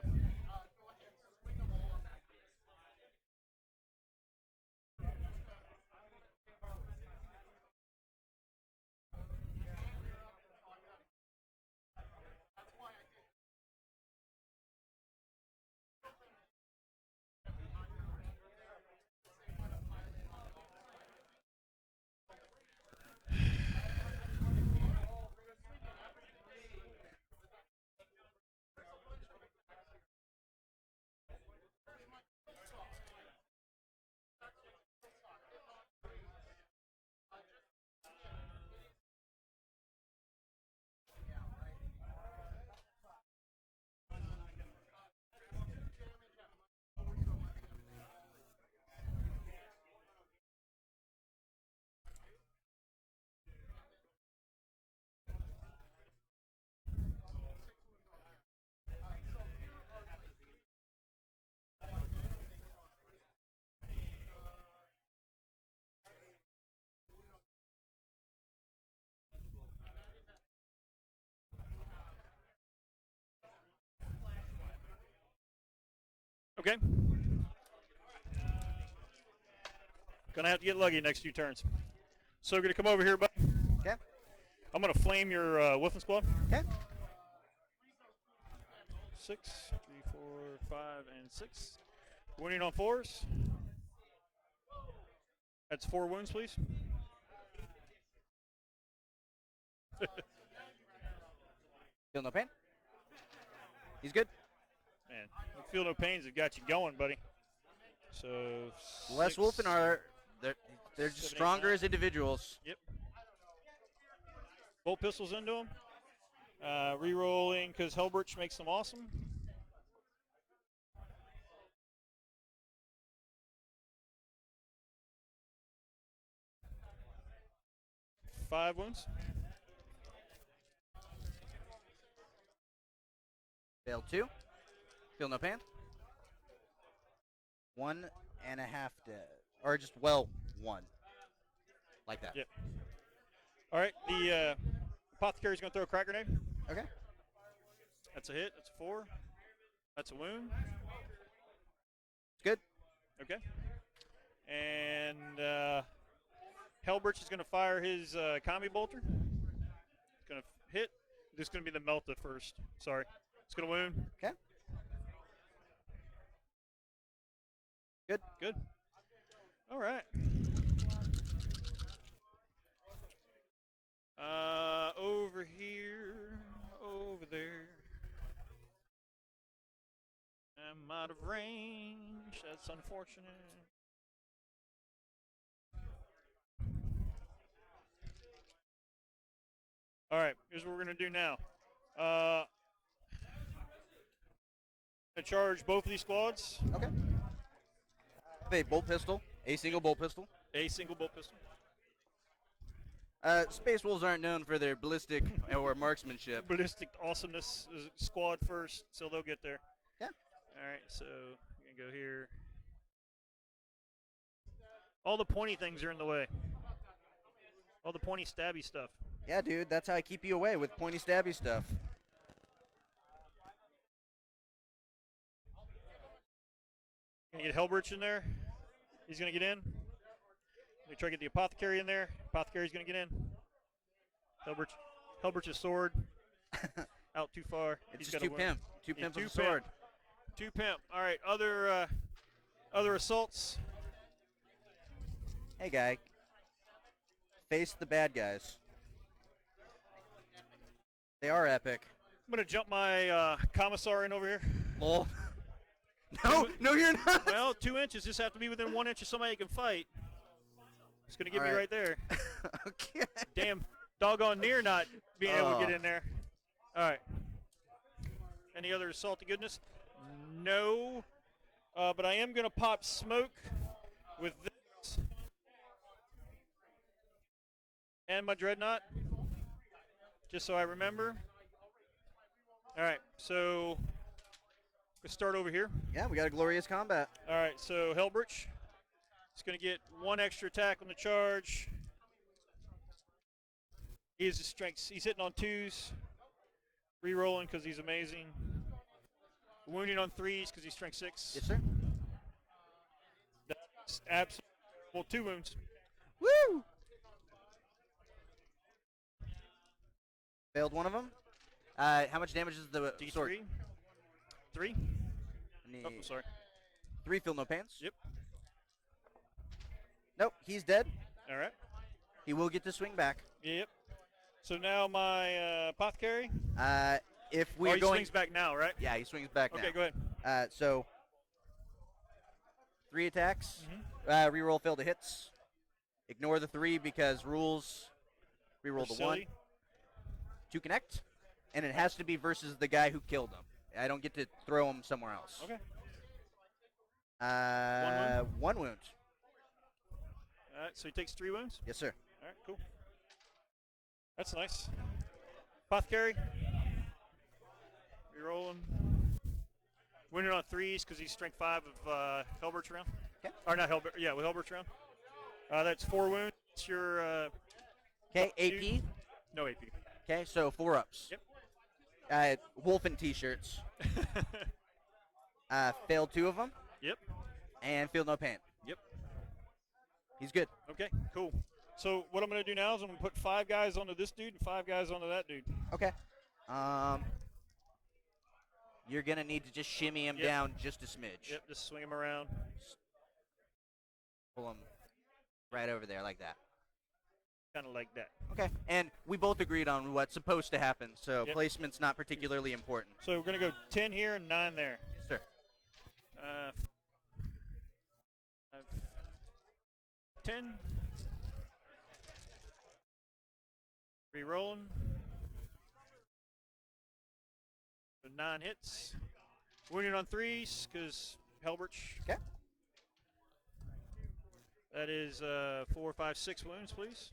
[SPEAKER 1] Okay. Gonna have to get lucky next few turns. So we're gonna come over here, buddy.
[SPEAKER 2] Okay.
[SPEAKER 1] I'm gonna flame your Wolfen Squad.
[SPEAKER 2] Okay.
[SPEAKER 1] 6, 3, 4, 5, and 6. Wounding on 4s. That's 4 wounds, please.
[SPEAKER 2] Feel no pain? He's good.
[SPEAKER 1] Man, the feel no pains have got you going, buddy. So
[SPEAKER 2] Les
[SPEAKER 1] 6,
[SPEAKER 2] Wolfen are they're just
[SPEAKER 1] 7, 8,
[SPEAKER 2] stronger
[SPEAKER 1] 9.
[SPEAKER 2] as individuals.
[SPEAKER 1] Yep. Bolt pistols into him. Re-rolling because Hellbirch makes them awesome. Five wounds.
[SPEAKER 2] Failed 2. Feel no pain. 1.5 dead. Or just, 1. Like that.
[SPEAKER 1] Yep. All right, the apothecary's going to throw a crack grenade.
[SPEAKER 2] Okay.
[SPEAKER 1] That's a hit. That's a 4. That's a wound.
[SPEAKER 2] Good.
[SPEAKER 1] Okay. And Hellbirch is going to fire his combi bolter. It's going to hit. This is going to be the Melta first. Sorry. It's going to wound.
[SPEAKER 2] Okay. Good.
[SPEAKER 1] Good. All right. Over here, over there. I'm out of range. That's unfortunate. All right, here's what we're going to do now. I charge both of these squads.
[SPEAKER 2] Okay. A bolt pistol. A single bolt pistol.
[SPEAKER 1] A single bolt pistol.
[SPEAKER 2] Space Wolves aren't known for their ballistic or marksmanship.
[SPEAKER 1] Ballistic awesomeness is squad first, so they'll get there.
[SPEAKER 2] Yeah.
[SPEAKER 1] All right, so we're going to go here. All the pointy things are in the way. All the pointy stabby stuff.
[SPEAKER 2] Yeah, dude, that's how I keep you away with pointy stabby stuff.
[SPEAKER 1] Gonna get Hellbirch in there. He's gonna get in. We try to get the apothecary in there. Apothecary's gonna get in. Hellbirch's sword out too far.
[SPEAKER 2] It's
[SPEAKER 1] He's
[SPEAKER 2] just
[SPEAKER 1] got a
[SPEAKER 2] 2
[SPEAKER 1] wound.
[SPEAKER 2] pimp. 2 pimp with a
[SPEAKER 1] Two
[SPEAKER 2] sword.
[SPEAKER 1] pimp. 2 pimp. All right. Other assaults.
[SPEAKER 2] Hey, guy. Face the bad guys. They are epic.
[SPEAKER 1] I'm gonna jump my commissar in over here.
[SPEAKER 2] Lol. No, you're not.
[SPEAKER 1] Well, 2 inches. Just have to be within 1 inch of somebody who can fight. It's gonna get
[SPEAKER 2] All
[SPEAKER 1] me
[SPEAKER 2] right.
[SPEAKER 1] right there.
[SPEAKER 2] Okay.
[SPEAKER 1] Damn, doggone near not being able to get in there. All right. Any other salty goodness? No. But I am gonna pop smoke with this. And my dreadnought, just so I remember. All right, so let's start over here.
[SPEAKER 2] Yeah, we got a glorious combat.
[SPEAKER 1] All right, so Hellbridge is going to get 1 extra attack on the charge. He is his strength. He's hitting on 2s, re-rolling because he's amazing. Wounding on 3s because he's strength 6.
[SPEAKER 2] Yes, sir.
[SPEAKER 1] That's absolutely, well, 2 wounds.
[SPEAKER 2] Woo! Failed one of them. How much damage is the
[SPEAKER 1] D3.
[SPEAKER 2] sword?
[SPEAKER 1] 3.
[SPEAKER 2] I need
[SPEAKER 1] Oh, sorry.
[SPEAKER 2] 3, feel no pains.
[SPEAKER 1] Yep.
[SPEAKER 2] Nope, he's dead.
[SPEAKER 1] All right.
[SPEAKER 2] He will get to swing back.
[SPEAKER 1] Yep. So now my apothecary.
[SPEAKER 2] If
[SPEAKER 1] Oh,
[SPEAKER 2] we're
[SPEAKER 1] he
[SPEAKER 2] going,
[SPEAKER 1] swings back now, right?
[SPEAKER 2] yeah, he swings back
[SPEAKER 1] Okay,
[SPEAKER 2] now.
[SPEAKER 1] go ahead.
[SPEAKER 2] So 3 attacks.
[SPEAKER 1] Mm-hmm.
[SPEAKER 2] Reroll failed to hits. Ignore the 3 because rules. Reroll the 1 to connect, and it has to be versus the guy who killed him. I don't get to throw him somewhere else.
[SPEAKER 1] Okay.
[SPEAKER 2] 1 wound.
[SPEAKER 1] All right, so he takes 3 wounds.
[SPEAKER 2] Yes, sir.
[SPEAKER 1] All right, cool. That's nice. Apothecary. Rerolling. Winning on 3s because he's strength 5 of Hellbert's round.
[SPEAKER 2] Okay.
[SPEAKER 1] Or not Hellbert. Yeah, with Hellbert's round. That's 4 wounds. It's your.
[SPEAKER 2] Okay,
[SPEAKER 1] dude.
[SPEAKER 2] AP.
[SPEAKER 1] No AP.
[SPEAKER 2] Okay, so 4 ups.
[SPEAKER 1] Yep.
[SPEAKER 2] Wolfen t-shirts. Failed 2 of them.
[SPEAKER 1] Yep.
[SPEAKER 2] And feel no pain.
[SPEAKER 1] Yep.
[SPEAKER 2] He's good.
[SPEAKER 1] Okay, cool. So what I'm going to do now is I'm going to put 5 guys onto this dude and 5 guys onto that dude.
[SPEAKER 2] Okay. You're going to need to just shimmy him
[SPEAKER 1] Yep.
[SPEAKER 2] down just a smidge.
[SPEAKER 1] Yep, just swing him around.
[SPEAKER 2] Pull him right over there like that.
[SPEAKER 1] Kind of like that.
[SPEAKER 2] Okay. And we both agreed on what's supposed to happen, so
[SPEAKER 1] Yep.
[SPEAKER 2] placement's not particularly important.
[SPEAKER 1] So we're going to go 10 here and 9 there.
[SPEAKER 2] Yes, sir.
[SPEAKER 1] 10. Re-rolling. So 9 hits. Wounded on 3s because Hellbirch.
[SPEAKER 2] Okay.
[SPEAKER 1] That is 4, 5, 6 wounds, please.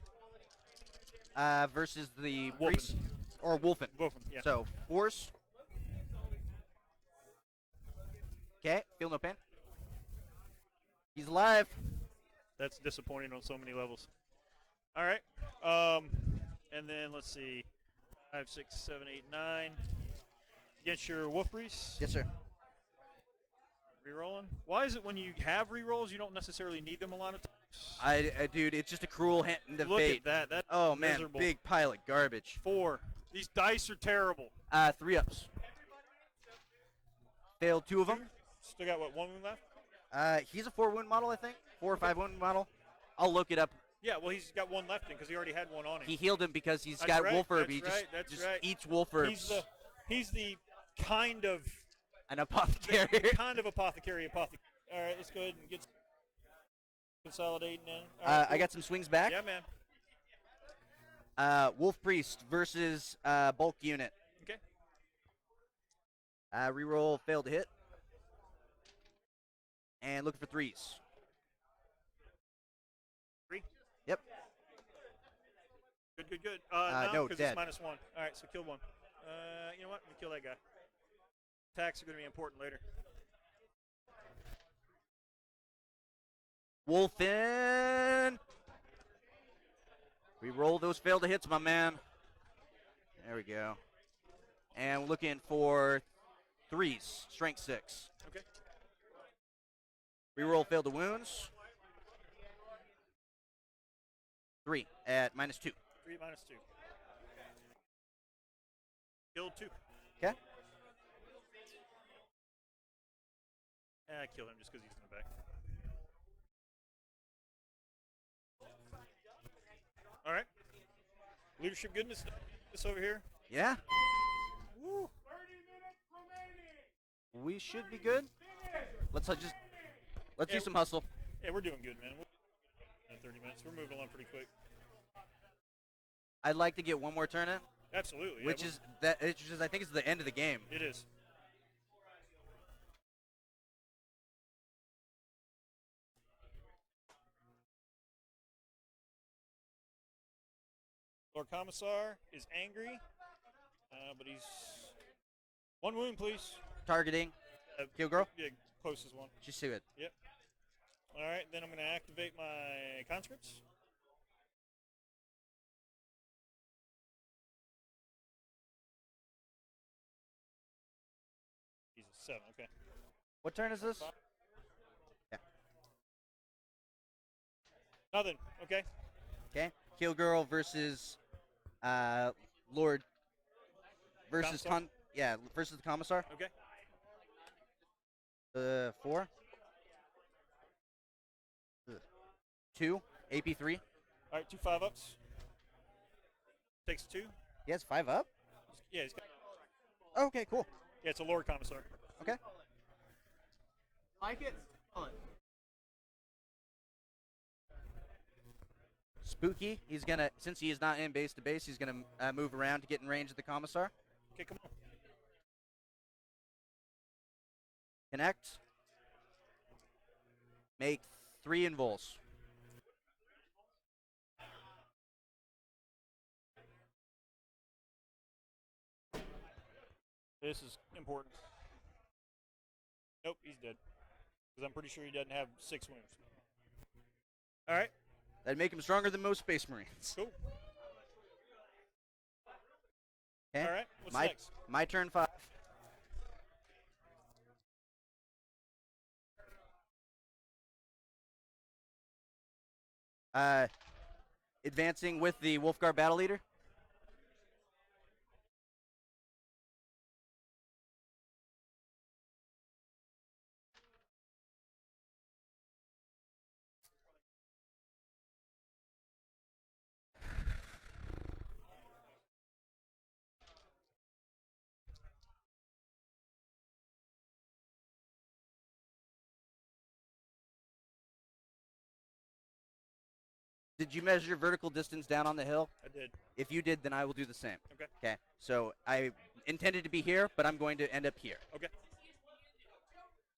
[SPEAKER 2] Versus the
[SPEAKER 1] Wolfen.
[SPEAKER 2] priest or Wolfen.
[SPEAKER 1] Both of them, yeah.
[SPEAKER 2] So force. Okay, feel no pain. He's alive.
[SPEAKER 1] That's disappointing on so many levels. All right. And then let's see. 5, 6, 7, 8, 9. Against your Wolf Priest.
[SPEAKER 2] Yes, sir.
[SPEAKER 1] Rerolling. Why is it when you have rerolls you don't necessarily need them a lot of times?
[SPEAKER 2] Dude, it's just a cruel hand of
[SPEAKER 1] Look
[SPEAKER 2] fate.
[SPEAKER 1] at that. That's
[SPEAKER 2] Oh man,
[SPEAKER 1] miserable.
[SPEAKER 2] big pile of garbage.
[SPEAKER 1] 4. These dice are terrible.
[SPEAKER 2] 3 ups. Failed 2 of them.
[SPEAKER 1] Still got what, 1 wound left?
[SPEAKER 2] He's a 4 wound model, I think. 4 or 5 wound model. I'll look it up.
[SPEAKER 1] Yeah, well he's got 1 left in because he already had 1 on him.
[SPEAKER 2] He healed him because he's
[SPEAKER 1] That's
[SPEAKER 2] got
[SPEAKER 1] right,
[SPEAKER 2] wolf herb.
[SPEAKER 1] that's
[SPEAKER 2] He
[SPEAKER 1] right, that's
[SPEAKER 2] just
[SPEAKER 1] right.
[SPEAKER 2] eats wolf herbs.
[SPEAKER 1] He's the kind of
[SPEAKER 2] An apothecary.
[SPEAKER 1] kind of apothecary. All right, let's go ahead and get consolidating now. All right,
[SPEAKER 2] I
[SPEAKER 1] cool.
[SPEAKER 2] got some swings back.
[SPEAKER 1] Yeah, man.
[SPEAKER 2] Wolf Priest versus bulk unit.
[SPEAKER 1] Okay.
[SPEAKER 2] Reroll, failed to hit. And looking for 3s.
[SPEAKER 1] 3.
[SPEAKER 2] Yep.
[SPEAKER 1] Good.
[SPEAKER 2] No,
[SPEAKER 1] No, because
[SPEAKER 2] dead.
[SPEAKER 1] it's -1. All right, so kill 1. You know what? Let me kill that guy. Attacks are going to be important later.
[SPEAKER 2] Wolfen. Reroll those failed to hits, my man. There we go. And we're looking for 3s, strength 6.
[SPEAKER 1] Okay.
[SPEAKER 2] Reroll failed to wounds. 3 at -2.
[SPEAKER 1] 3 -2. Killed 2.
[SPEAKER 2] Okay.
[SPEAKER 1] I kill him just because he's in the back. All right. Leadership goodness. This over here.
[SPEAKER 2] Yeah.
[SPEAKER 1] Woo.
[SPEAKER 2] We should be good. Let's do
[SPEAKER 1] Yeah,
[SPEAKER 2] some hustle.
[SPEAKER 1] Yeah, we're doing good, man. In 30 minutes. We're moving along pretty quick.
[SPEAKER 2] I'd like to get one more turn in,
[SPEAKER 1] Absolutely. Yeah,
[SPEAKER 2] which is I think it's the end of the game.
[SPEAKER 1] It is. Lord Commissar is angry, but he's 1 wound, please.
[SPEAKER 2] Targeting. Kill girl?
[SPEAKER 1] Yeah, closest one.
[SPEAKER 2] Just do it.
[SPEAKER 1] Yep. All right, then I'm going to activate my conscripts. He's a 7, okay.
[SPEAKER 2] What turn is this? Yeah.
[SPEAKER 1] Nothing, okay.
[SPEAKER 2] Okay. Kill girl versus Lord versus
[SPEAKER 1] Commissar?
[SPEAKER 2] versus the Commissar.
[SPEAKER 1] Okay.
[SPEAKER 2] 4. 2. AP3.
[SPEAKER 1] All right, 2 5-ups. Takes 2.
[SPEAKER 2] He has 5 up?
[SPEAKER 1] Yeah, he's got.
[SPEAKER 2] Okay, cool.
[SPEAKER 1] Yeah, it's a Lord Commissar.
[SPEAKER 2] Okay.
[SPEAKER 3] Like it?
[SPEAKER 2] Spooky. He's gonna, since he is not in base to base, he's gonna move around to get in range of the Commissar.
[SPEAKER 1] Okay, come on.
[SPEAKER 2] Connect. Make 3 invols.
[SPEAKER 1] This is important. Nope, he's dead. Because I'm pretty sure he doesn't have 6 wounds. All right.
[SPEAKER 2] That'd make him stronger than most Space Marines.
[SPEAKER 1] Cool.
[SPEAKER 2] Okay.
[SPEAKER 1] All right. What's
[SPEAKER 2] my,
[SPEAKER 1] next?
[SPEAKER 2] My turn 5. Advancing with the Wolfguard Battle Leader. Did you measure vertical distance down on the hill?
[SPEAKER 1] I did.
[SPEAKER 2] If you did, then I will do the same.
[SPEAKER 1] Okay.
[SPEAKER 2] Okay. So I intended to be here, but I'm going to end up here.
[SPEAKER 1] Okay.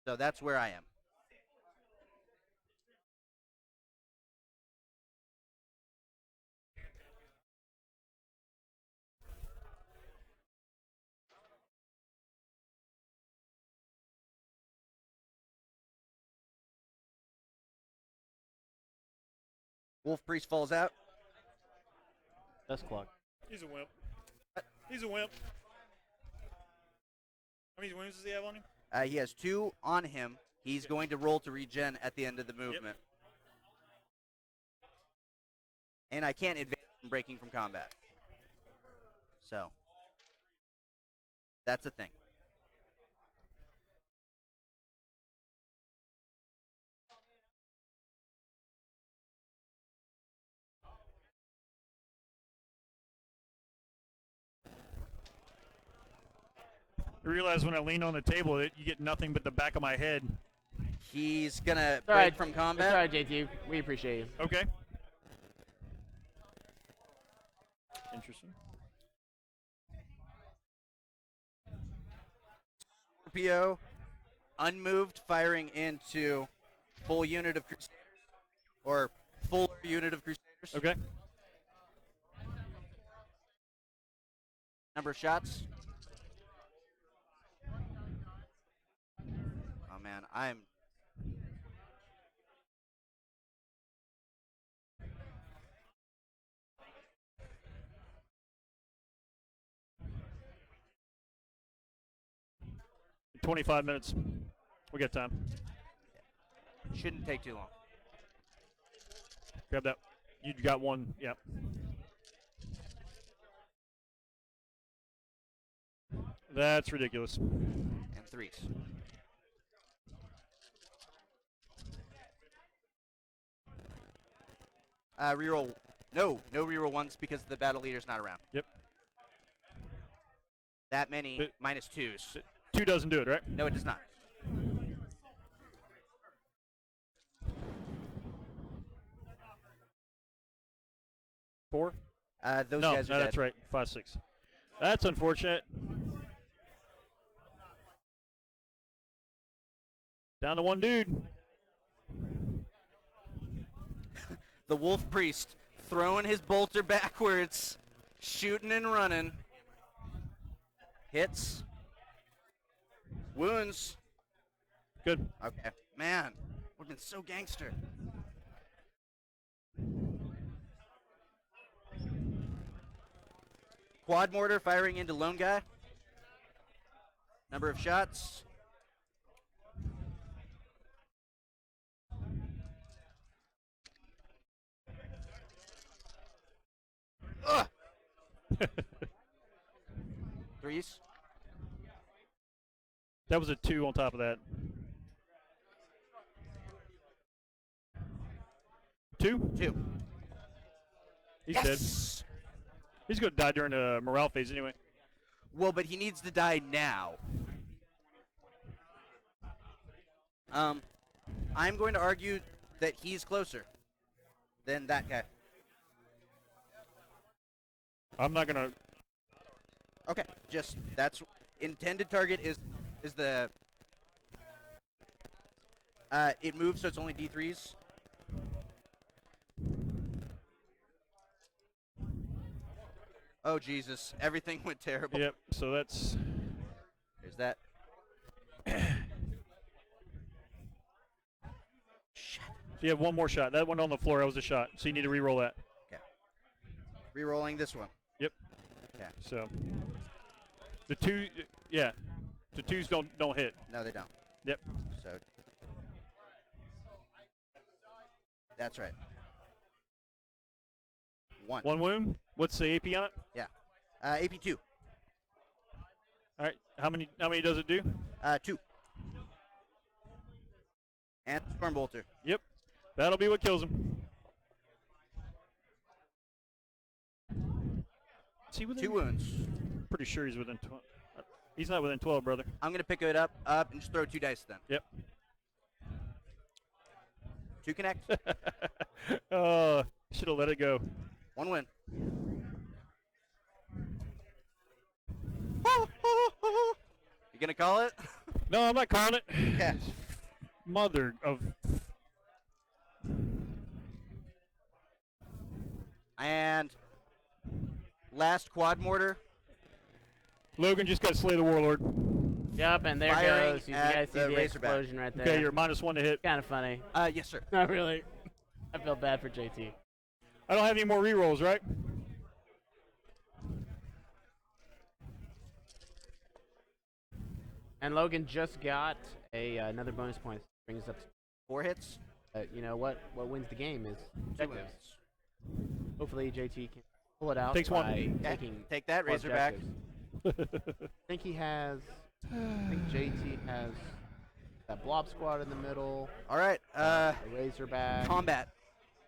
[SPEAKER 2] So that's where I am. Wolf Priest falls out.
[SPEAKER 3] That's clock.
[SPEAKER 1] He's a wimp. He's a wimp. How many wounds does he have on him?
[SPEAKER 2] He has 2 on him. He's going to roll to regen at the end of the movement.
[SPEAKER 1] Yep.
[SPEAKER 2] And I can't advance from breaking from combat. So, that's a thing.
[SPEAKER 1] I realize when I lean on the table that you get nothing but the back of my head.
[SPEAKER 2] He's going to
[SPEAKER 3] All
[SPEAKER 2] break
[SPEAKER 3] right.
[SPEAKER 2] from
[SPEAKER 3] It's
[SPEAKER 2] combat.
[SPEAKER 3] all right, JT. We appreciate you.
[SPEAKER 1] Okay. Interesting.
[SPEAKER 2] Scorpio, unmoved, firing into full unit of Crusaders. Or full unit of Crusaders.
[SPEAKER 1] Okay.
[SPEAKER 2] Number of shots. Oh, man. I'm...
[SPEAKER 1] 25 minutes. We got time.
[SPEAKER 2] Shouldn't take too long.
[SPEAKER 1] Grab that. You got one. Yep. That's ridiculous.
[SPEAKER 2] And 3s. Reroll. No reroll 1s because the battle leader's not around.
[SPEAKER 1] Yep.
[SPEAKER 2] That many
[SPEAKER 1] But-
[SPEAKER 2] minus 2s.
[SPEAKER 1] 2 doesn't do it, right?
[SPEAKER 2] No, it does not.
[SPEAKER 1] Four?
[SPEAKER 2] Those
[SPEAKER 1] No,
[SPEAKER 2] guys are
[SPEAKER 1] no,
[SPEAKER 2] dead.
[SPEAKER 1] that's right. 5, 6. That's unfortunate. Down to 1 dude.
[SPEAKER 2] The Wolf Priest throwing his bolter backwards. Shooting and running. Hits. Wounds.
[SPEAKER 1] Good.
[SPEAKER 2] Okay. Man, we've been so gangster. Quad mortar firing into lone guy. Number of shots. Ugh. Threes.
[SPEAKER 1] That was a 2 on top of that. 2?
[SPEAKER 2] 2.
[SPEAKER 1] He's dead.
[SPEAKER 2] Yes!
[SPEAKER 1] He's going to die during the morale phase anyway.
[SPEAKER 2] Well, but he needs to die now. I'm going to argue that he's closer than that guy.
[SPEAKER 1] I'm not going to.
[SPEAKER 2] Okay, just that's intended target is the it moves so it's only D3s. Oh Jesus, everything went terrible.
[SPEAKER 1] Yep, so that's.
[SPEAKER 2] There's that. Shit.
[SPEAKER 1] So you have one more shot. That one on the floor, that was a shot. So you need to re-roll that.
[SPEAKER 2] Okay. Rerolling this one.
[SPEAKER 1] Yep.
[SPEAKER 2] Okay.
[SPEAKER 1] So the 2, yeah, the 2s don't hit.
[SPEAKER 2] No, they don't.
[SPEAKER 1] Yep.
[SPEAKER 2] So that's right. One.
[SPEAKER 1] One wound. What's the AP on it?
[SPEAKER 2] Yeah. AP2.
[SPEAKER 1] All right. How many does it do?
[SPEAKER 2] 2. And Storm Bolter.
[SPEAKER 1] Yep. That'll be what kills him. Is he within?
[SPEAKER 2] 2 wounds.
[SPEAKER 1] Pretty sure he's within 12. He's not within 12, brother.
[SPEAKER 2] I'm gonna pick it up, and just throw 2 dice then.
[SPEAKER 1] Yep.
[SPEAKER 2] 2 connect.
[SPEAKER 1] Should have let it go.
[SPEAKER 2] 1 win. You gonna call it?
[SPEAKER 1] No, I'm not calling it.
[SPEAKER 2] Yeah.
[SPEAKER 1] Mother of.
[SPEAKER 2] And last quad mortar.
[SPEAKER 1] Logan just got to slay the warlord.
[SPEAKER 3] Yep, and there
[SPEAKER 2] Firing
[SPEAKER 3] goes. You
[SPEAKER 2] at
[SPEAKER 3] guys see
[SPEAKER 2] the
[SPEAKER 3] the
[SPEAKER 2] Razorback.
[SPEAKER 3] explosion right there.
[SPEAKER 1] Okay, you're -1 to hit.
[SPEAKER 3] Kind of funny.
[SPEAKER 2] Yes, sir.
[SPEAKER 3] Not really. I feel bad for JT.
[SPEAKER 1] I don't have any more rerolls, right?
[SPEAKER 3] And Logan just got another bonus point. Brings us up to
[SPEAKER 2] 4 hits.
[SPEAKER 3] you know what wins the game is
[SPEAKER 2] 2
[SPEAKER 3] objectives.
[SPEAKER 2] wins.
[SPEAKER 3] Hopefully JT can pull it out
[SPEAKER 1] Takes one.
[SPEAKER 3] by
[SPEAKER 2] Okay.
[SPEAKER 3] taking
[SPEAKER 2] Take that,
[SPEAKER 3] more
[SPEAKER 2] Razorback.
[SPEAKER 3] objectives. I think JT has that blob squad in the middle.
[SPEAKER 2] All right.
[SPEAKER 3] A Razorback.
[SPEAKER 2] Combat.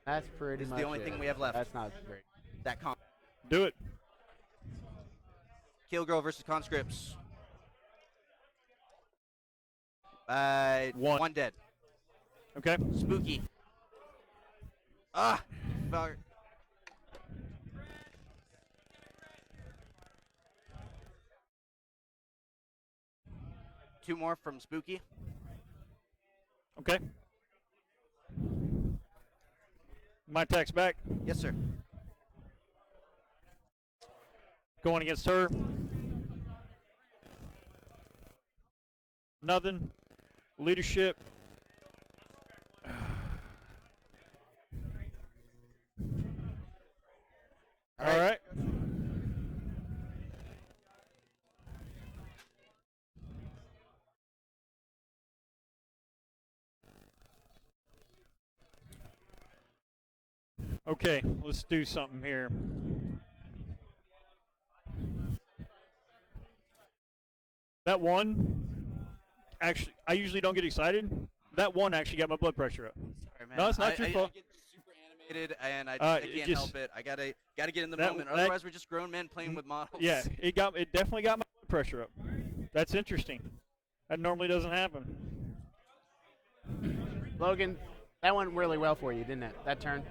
[SPEAKER 3] That's pretty
[SPEAKER 2] is the
[SPEAKER 3] much
[SPEAKER 2] only
[SPEAKER 3] it.
[SPEAKER 2] thing we have left.
[SPEAKER 3] That's not great.
[SPEAKER 2] That
[SPEAKER 1] Do it.
[SPEAKER 2] Killgirl versus conscripts.
[SPEAKER 1] One.
[SPEAKER 2] 1 dead.
[SPEAKER 1] Okay.
[SPEAKER 2] Spooky. Ah. Fuck. Two more from Spooky.
[SPEAKER 1] Okay. My attack's back.
[SPEAKER 2] Yes, sir.
[SPEAKER 1] Going against her. Nothing. Leadership. All right. Okay, let's do something here. That one, actually, I usually don't get excited. That one actually got my blood pressure up.
[SPEAKER 2] Sorry, man.
[SPEAKER 1] No, it's not your fault.
[SPEAKER 2] I get super animated, and I
[SPEAKER 1] it
[SPEAKER 2] can't
[SPEAKER 1] just-
[SPEAKER 2] help it. I gotta get in the
[SPEAKER 1] that-
[SPEAKER 2] moment.
[SPEAKER 1] that-
[SPEAKER 2] Otherwise, we're just grown men playing with models.
[SPEAKER 1] Yeah, it definitely got my blood pressure up. That's interesting. That normally doesn't happen.
[SPEAKER 3] Logan, that went really well for you, didn't it? That turn.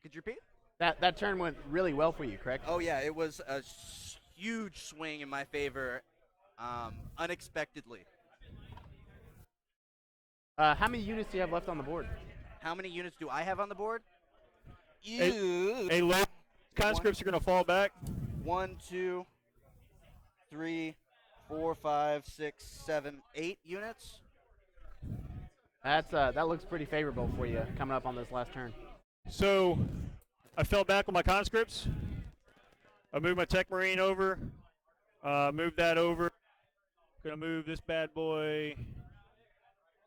[SPEAKER 2] Could you repeat?
[SPEAKER 3] That turn went really well for you, correct?
[SPEAKER 2] Oh yeah, it was a huge swing in my favor, unexpectedly.
[SPEAKER 3] How many units do you have left on the board?
[SPEAKER 2] How many units do I have on the board?
[SPEAKER 1] Hey, Logan, conscripts are going to fall back.
[SPEAKER 2] 1, 2, 3, 4, 5, 6, 7, 8 units.
[SPEAKER 3] That looks pretty favorable for you coming up on this last turn.
[SPEAKER 1] So I fell back with my conscripts. I moved my tech marine over. Moved that over. Gonna move this bad boy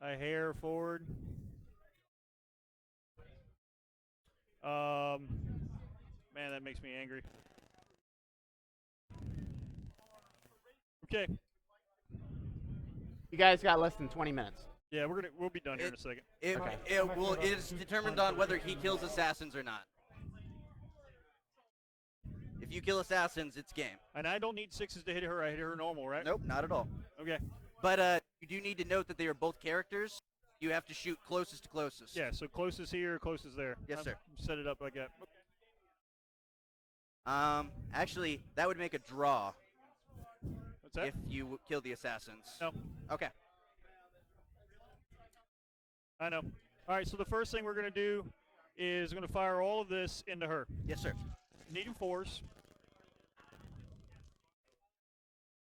[SPEAKER 1] a hair forward. Man, that makes me angry. Okay.
[SPEAKER 3] You guys got less than 20 minutes.
[SPEAKER 1] Yeah, we'll be done here in a second.
[SPEAKER 2] It is determined on whether he kills assassins or not. If you kill assassins, it's game.
[SPEAKER 1] And I don't need 6s to hit her. I hit her normal, right?
[SPEAKER 2] Nope, not at all.
[SPEAKER 1] Okay.
[SPEAKER 2] But you do need to note that they are both characters. You have to shoot closest to closest.
[SPEAKER 1] Yeah, so closest here, closest there.
[SPEAKER 2] Yes, sir.
[SPEAKER 1] Set it up like that.
[SPEAKER 2] Actually, that would make a draw
[SPEAKER 1] What's that?
[SPEAKER 2] if you kill the assassins.
[SPEAKER 1] No.
[SPEAKER 2] Okay.
[SPEAKER 1] I know. All right, so the first thing we're going to do is we're going to fire all of this into her.
[SPEAKER 2] Yes, sir.
[SPEAKER 1] Needing 4s.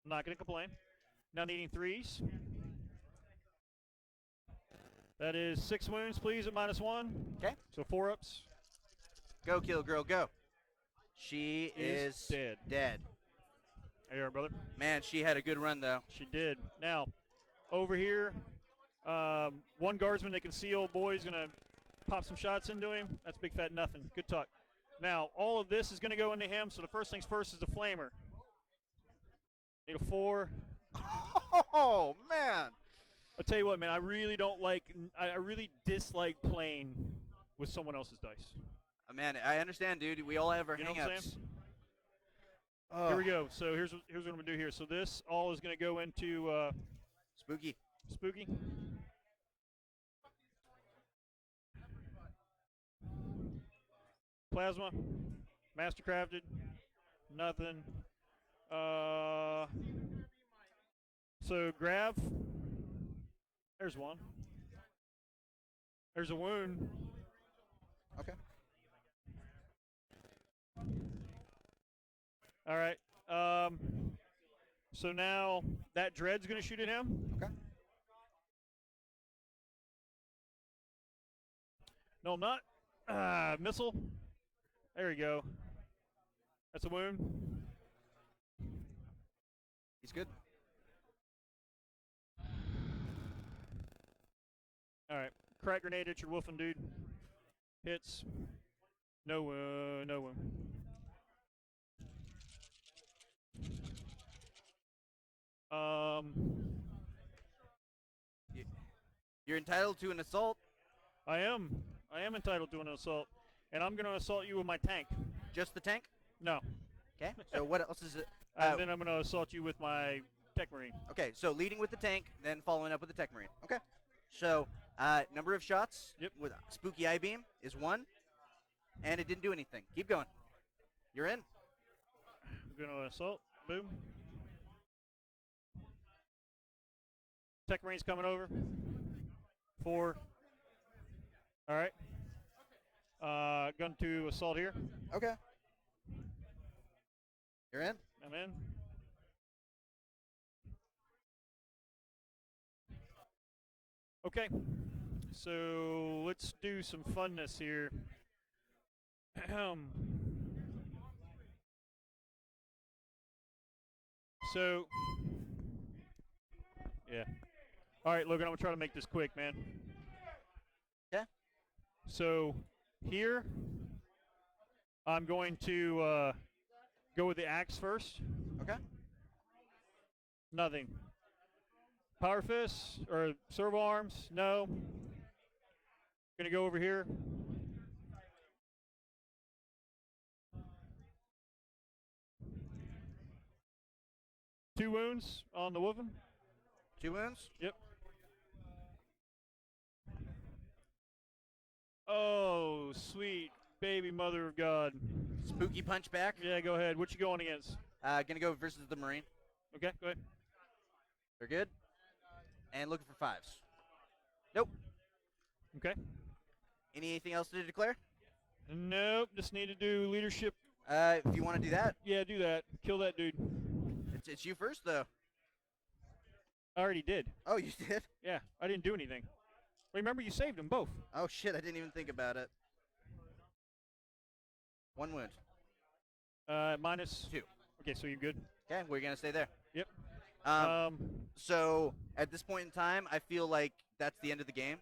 [SPEAKER 1] I'm not going to complain. Now needing 3s. That is 6 wounds, please, at -1.
[SPEAKER 2] Okay.
[SPEAKER 1] So 4 ups.
[SPEAKER 2] Go, kill girl, go. She is
[SPEAKER 1] dead.
[SPEAKER 2] Dead.
[SPEAKER 1] There you are, brother.
[SPEAKER 2] Man, she had a good run, though.
[SPEAKER 1] She did. Now, over here, one guardsman that can see old boy is going to pop some shots into him. That's big fat nothing. Good talk. Now, all of this is going to go into him, so the first things first is the flamer. Need a 4.
[SPEAKER 2] Oh, man.
[SPEAKER 1] I'll tell you what, man, I really dislike playing with someone else's dice.
[SPEAKER 2] Man, I understand, dude. We all have our
[SPEAKER 1] You know what I'm
[SPEAKER 2] hang-ups.
[SPEAKER 1] saying? Here we go. So here's what I'm going to do here. So this all is going to go into
[SPEAKER 2] Spooky.
[SPEAKER 1] Spooky. Plasma. Mastercrafted. Nothing. So grab. There's one. There's a wound.
[SPEAKER 2] Okay.
[SPEAKER 1] All right. So now that dread's going to shoot at him.
[SPEAKER 2] Okay.
[SPEAKER 1] No, I'm not. Missile. There you go. That's a wound.
[SPEAKER 2] He's good.
[SPEAKER 1] All right. Crack grenade at your wolfing dude. Hits. No one.
[SPEAKER 2] You're entitled to an assault.
[SPEAKER 1] I am entitled to an assault, and I'm going to assault you with my tank.
[SPEAKER 2] Just the tank?
[SPEAKER 1] No.
[SPEAKER 2] Okay. So what else is it?
[SPEAKER 1] And then I'm going to assault you with my tech marine.
[SPEAKER 2] Okay, so leading with the tank, then following up with the tech marine. Okay. So number of shots with Spooky Eye Beam is 1, and it didn't do anything. Keep going. You're in.
[SPEAKER 1] I'm going to assault. Boom. Tech marine's coming over. 4. All right. Going to assault here.
[SPEAKER 2] Okay. You're in.
[SPEAKER 1] I'm in. Okay. So let's do some funness here. So, yeah. All right, Logan, I'm going to try to make this quick, man.
[SPEAKER 2] Yeah.
[SPEAKER 1] So, here, I'm going to go with the axe first.
[SPEAKER 2] Okay.
[SPEAKER 1] Nothing. Power fists or servo arms? No. Going to go over here. Two wounds on the wolfen.
[SPEAKER 2] 2 wounds.
[SPEAKER 1] Yep. Oh, sweet baby mother of God.
[SPEAKER 2] Spooky punch back.
[SPEAKER 1] Yeah, go ahead. What you going against?
[SPEAKER 2] Gonna go versus the marine.
[SPEAKER 1] Okay, go ahead.
[SPEAKER 2] They're good. And looking for 5s. Nope.
[SPEAKER 1] Okay.
[SPEAKER 2] Anything else to declare?
[SPEAKER 1] Nope. Just need to do leadership
[SPEAKER 2] If you want to do that,
[SPEAKER 1] Yeah, do that. Kill that dude.
[SPEAKER 2] it's you first though.
[SPEAKER 1] I already did.
[SPEAKER 2] Oh, you did?
[SPEAKER 1] Yeah, I didn't do anything. Remember, you saved them both.
[SPEAKER 2] Oh shit, I didn't even think about it. 1 wound.
[SPEAKER 1] Minus
[SPEAKER 2] 2.
[SPEAKER 1] Okay, so you're good.
[SPEAKER 2] Okay, we're gonna stay there.
[SPEAKER 1] Yep.
[SPEAKER 2] Um, so at this point in time, I feel like that's the end of the game.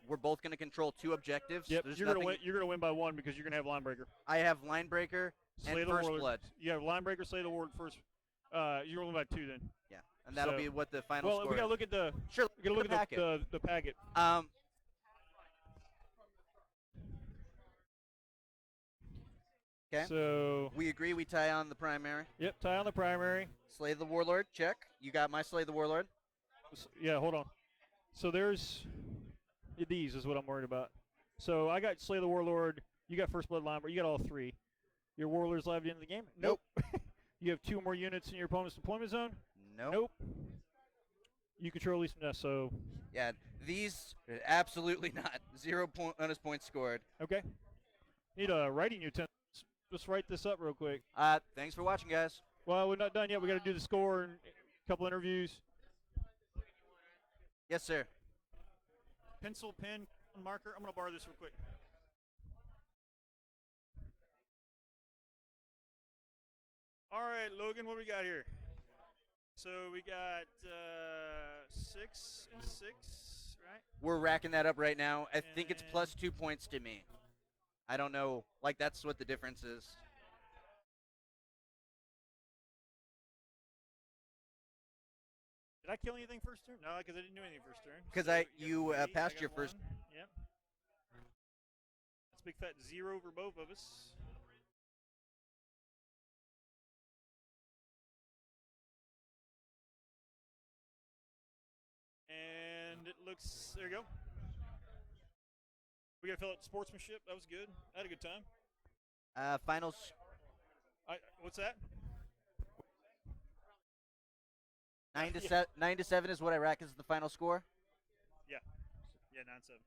[SPEAKER 2] We're both gonna control 2 objectives.
[SPEAKER 1] Yep.
[SPEAKER 2] There's
[SPEAKER 1] You're gonna
[SPEAKER 2] nothing-
[SPEAKER 1] win. You're gonna win by 1 because you're gonna have line breaker.
[SPEAKER 2] I have line breaker
[SPEAKER 1] Slay
[SPEAKER 2] and
[SPEAKER 1] the
[SPEAKER 2] first
[SPEAKER 1] warlord.
[SPEAKER 2] blood.
[SPEAKER 1] You have line breaker, slay the ward first. You're gonna win by 2 then.
[SPEAKER 2] Yeah, and that'll
[SPEAKER 1] So-
[SPEAKER 2] be what the final
[SPEAKER 1] Well,
[SPEAKER 2] score.
[SPEAKER 1] we gotta look at the.
[SPEAKER 2] Sure.
[SPEAKER 1] We gotta look
[SPEAKER 2] the
[SPEAKER 1] at
[SPEAKER 2] packet.
[SPEAKER 1] the packet.
[SPEAKER 2] Okay.
[SPEAKER 1] So.
[SPEAKER 2] We agree. We tie on the primary.
[SPEAKER 1] Yep. Tie on the primary.
[SPEAKER 2] Slay the warlord. Check. You got my slay the warlord.
[SPEAKER 1] Yeah. Hold on. So there's. These is what I'm worried about. So I got slay the warlord. You got first blood line, but you got all 3. Your warlord's live at the end of the game.
[SPEAKER 2] Nope.
[SPEAKER 1] You have 2 more units in your opponent's deployment zone.
[SPEAKER 2] Nope.
[SPEAKER 1] Nope. You control at least from that, so
[SPEAKER 2] Yeah, these absolutely not. 0 bonus points scored.
[SPEAKER 1] okay. Need a writing utensil. Let's write this up real quick.
[SPEAKER 2] Thanks for watching, guys.
[SPEAKER 1] Well, we're not done yet. We got to do the score and a couple interviews.
[SPEAKER 2] Yes, sir.
[SPEAKER 1] Pencil, pen, marker. I'm gonna borrow this real quick. All right, Logan, what we got here? So we got 6 and 6, right?
[SPEAKER 2] We're racking that up right now. I think it's
[SPEAKER 1] And-
[SPEAKER 2] plus 2 points to me. I don't know. Like, that's what the difference is.
[SPEAKER 1] Did I kill anything first turn? No, because I didn't do anything first turn.
[SPEAKER 2] 'Cause
[SPEAKER 1] So
[SPEAKER 2] you,
[SPEAKER 1] got 3,
[SPEAKER 2] passed
[SPEAKER 1] I got
[SPEAKER 2] your first-
[SPEAKER 1] 1. Yep. That's a big fat 0 for both of us. And it looks, there you go. We got to fill out sportsmanship. That was good. I had a good time.
[SPEAKER 2] Finals.
[SPEAKER 1] What's that?
[SPEAKER 2] 9 to
[SPEAKER 1] Yeah.
[SPEAKER 2] 9 to 7 is what I rack as the final score.
[SPEAKER 1] Yeah, 9-7.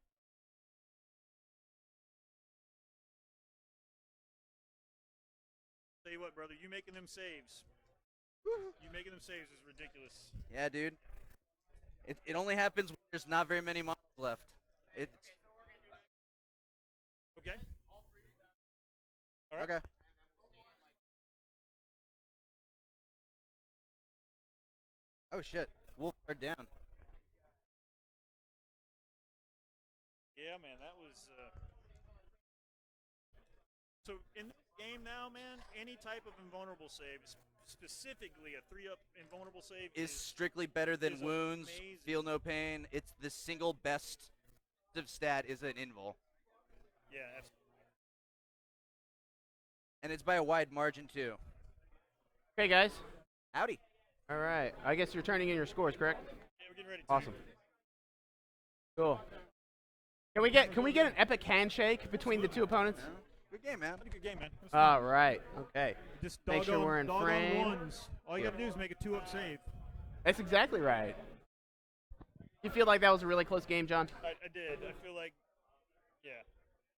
[SPEAKER 1] Tell you what, brother, you making them saves. You making them saves is ridiculous.
[SPEAKER 2] Yeah, dude. It only happens when there's not very many models left. It's
[SPEAKER 1] Okay. All right.
[SPEAKER 2] okay. Oh shit. Wolf are down.
[SPEAKER 1] Yeah, man, that was. So in this game now, man, any type of invulnerable save, specifically a 3-up invulnerable save,
[SPEAKER 2] Is strictly better than
[SPEAKER 1] is
[SPEAKER 2] wounds.
[SPEAKER 1] amazing.
[SPEAKER 2] Feel no pain. It's the single best stat is an invul,
[SPEAKER 1] yeah, absolutely.
[SPEAKER 2] and it's by a wide margin too.
[SPEAKER 3] Okay, guys.
[SPEAKER 2] Howdy.
[SPEAKER 3] All right. I guess you're turning in your scores, correct?
[SPEAKER 1] Yeah, we're getting ready. To.
[SPEAKER 3] Awesome. Cool. Can we get an epic handshake between the 2 opponents?
[SPEAKER 2] Yeah. Good game, man.
[SPEAKER 1] Had a good game, man. It was fun.
[SPEAKER 3] All right. Okay.
[SPEAKER 1] Just
[SPEAKER 3] make sure we're in
[SPEAKER 1] doggone
[SPEAKER 3] frame.
[SPEAKER 1] ones. All you got to do is make a 2-up save.
[SPEAKER 3] That's exactly right. You feel like that was a really close game, John?
[SPEAKER 1] I did. I feel like, yeah.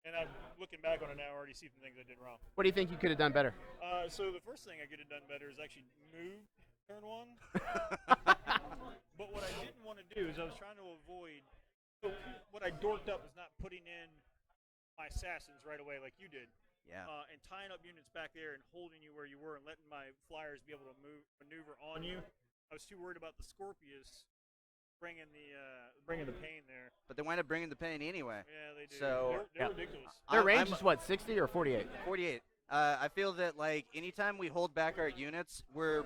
[SPEAKER 1] And I'm looking back on it now. I already see some things I did wrong.
[SPEAKER 3] What do you think you could have done better?
[SPEAKER 1] So the first thing I could have done better is actually move turn 1. But what I didn't want to do is I was trying to avoid. So what I dorked up was not putting in my assassins right away like you did,
[SPEAKER 2] Yeah.
[SPEAKER 1] and tying up units back there and holding you where you were and letting my flyers be able to maneuver on you. I was too worried about the Scorpius bringing the pain there.
[SPEAKER 2] But they wind up bringing the pain anyway.
[SPEAKER 1] Yeah, they do.
[SPEAKER 2] So-
[SPEAKER 1] they're
[SPEAKER 3] Yeah.
[SPEAKER 1] ridiculous.
[SPEAKER 3] Their range
[SPEAKER 2] I'm-
[SPEAKER 3] is what, 60 or 48?
[SPEAKER 2] 48. I feel that like anytime we hold back our units, we're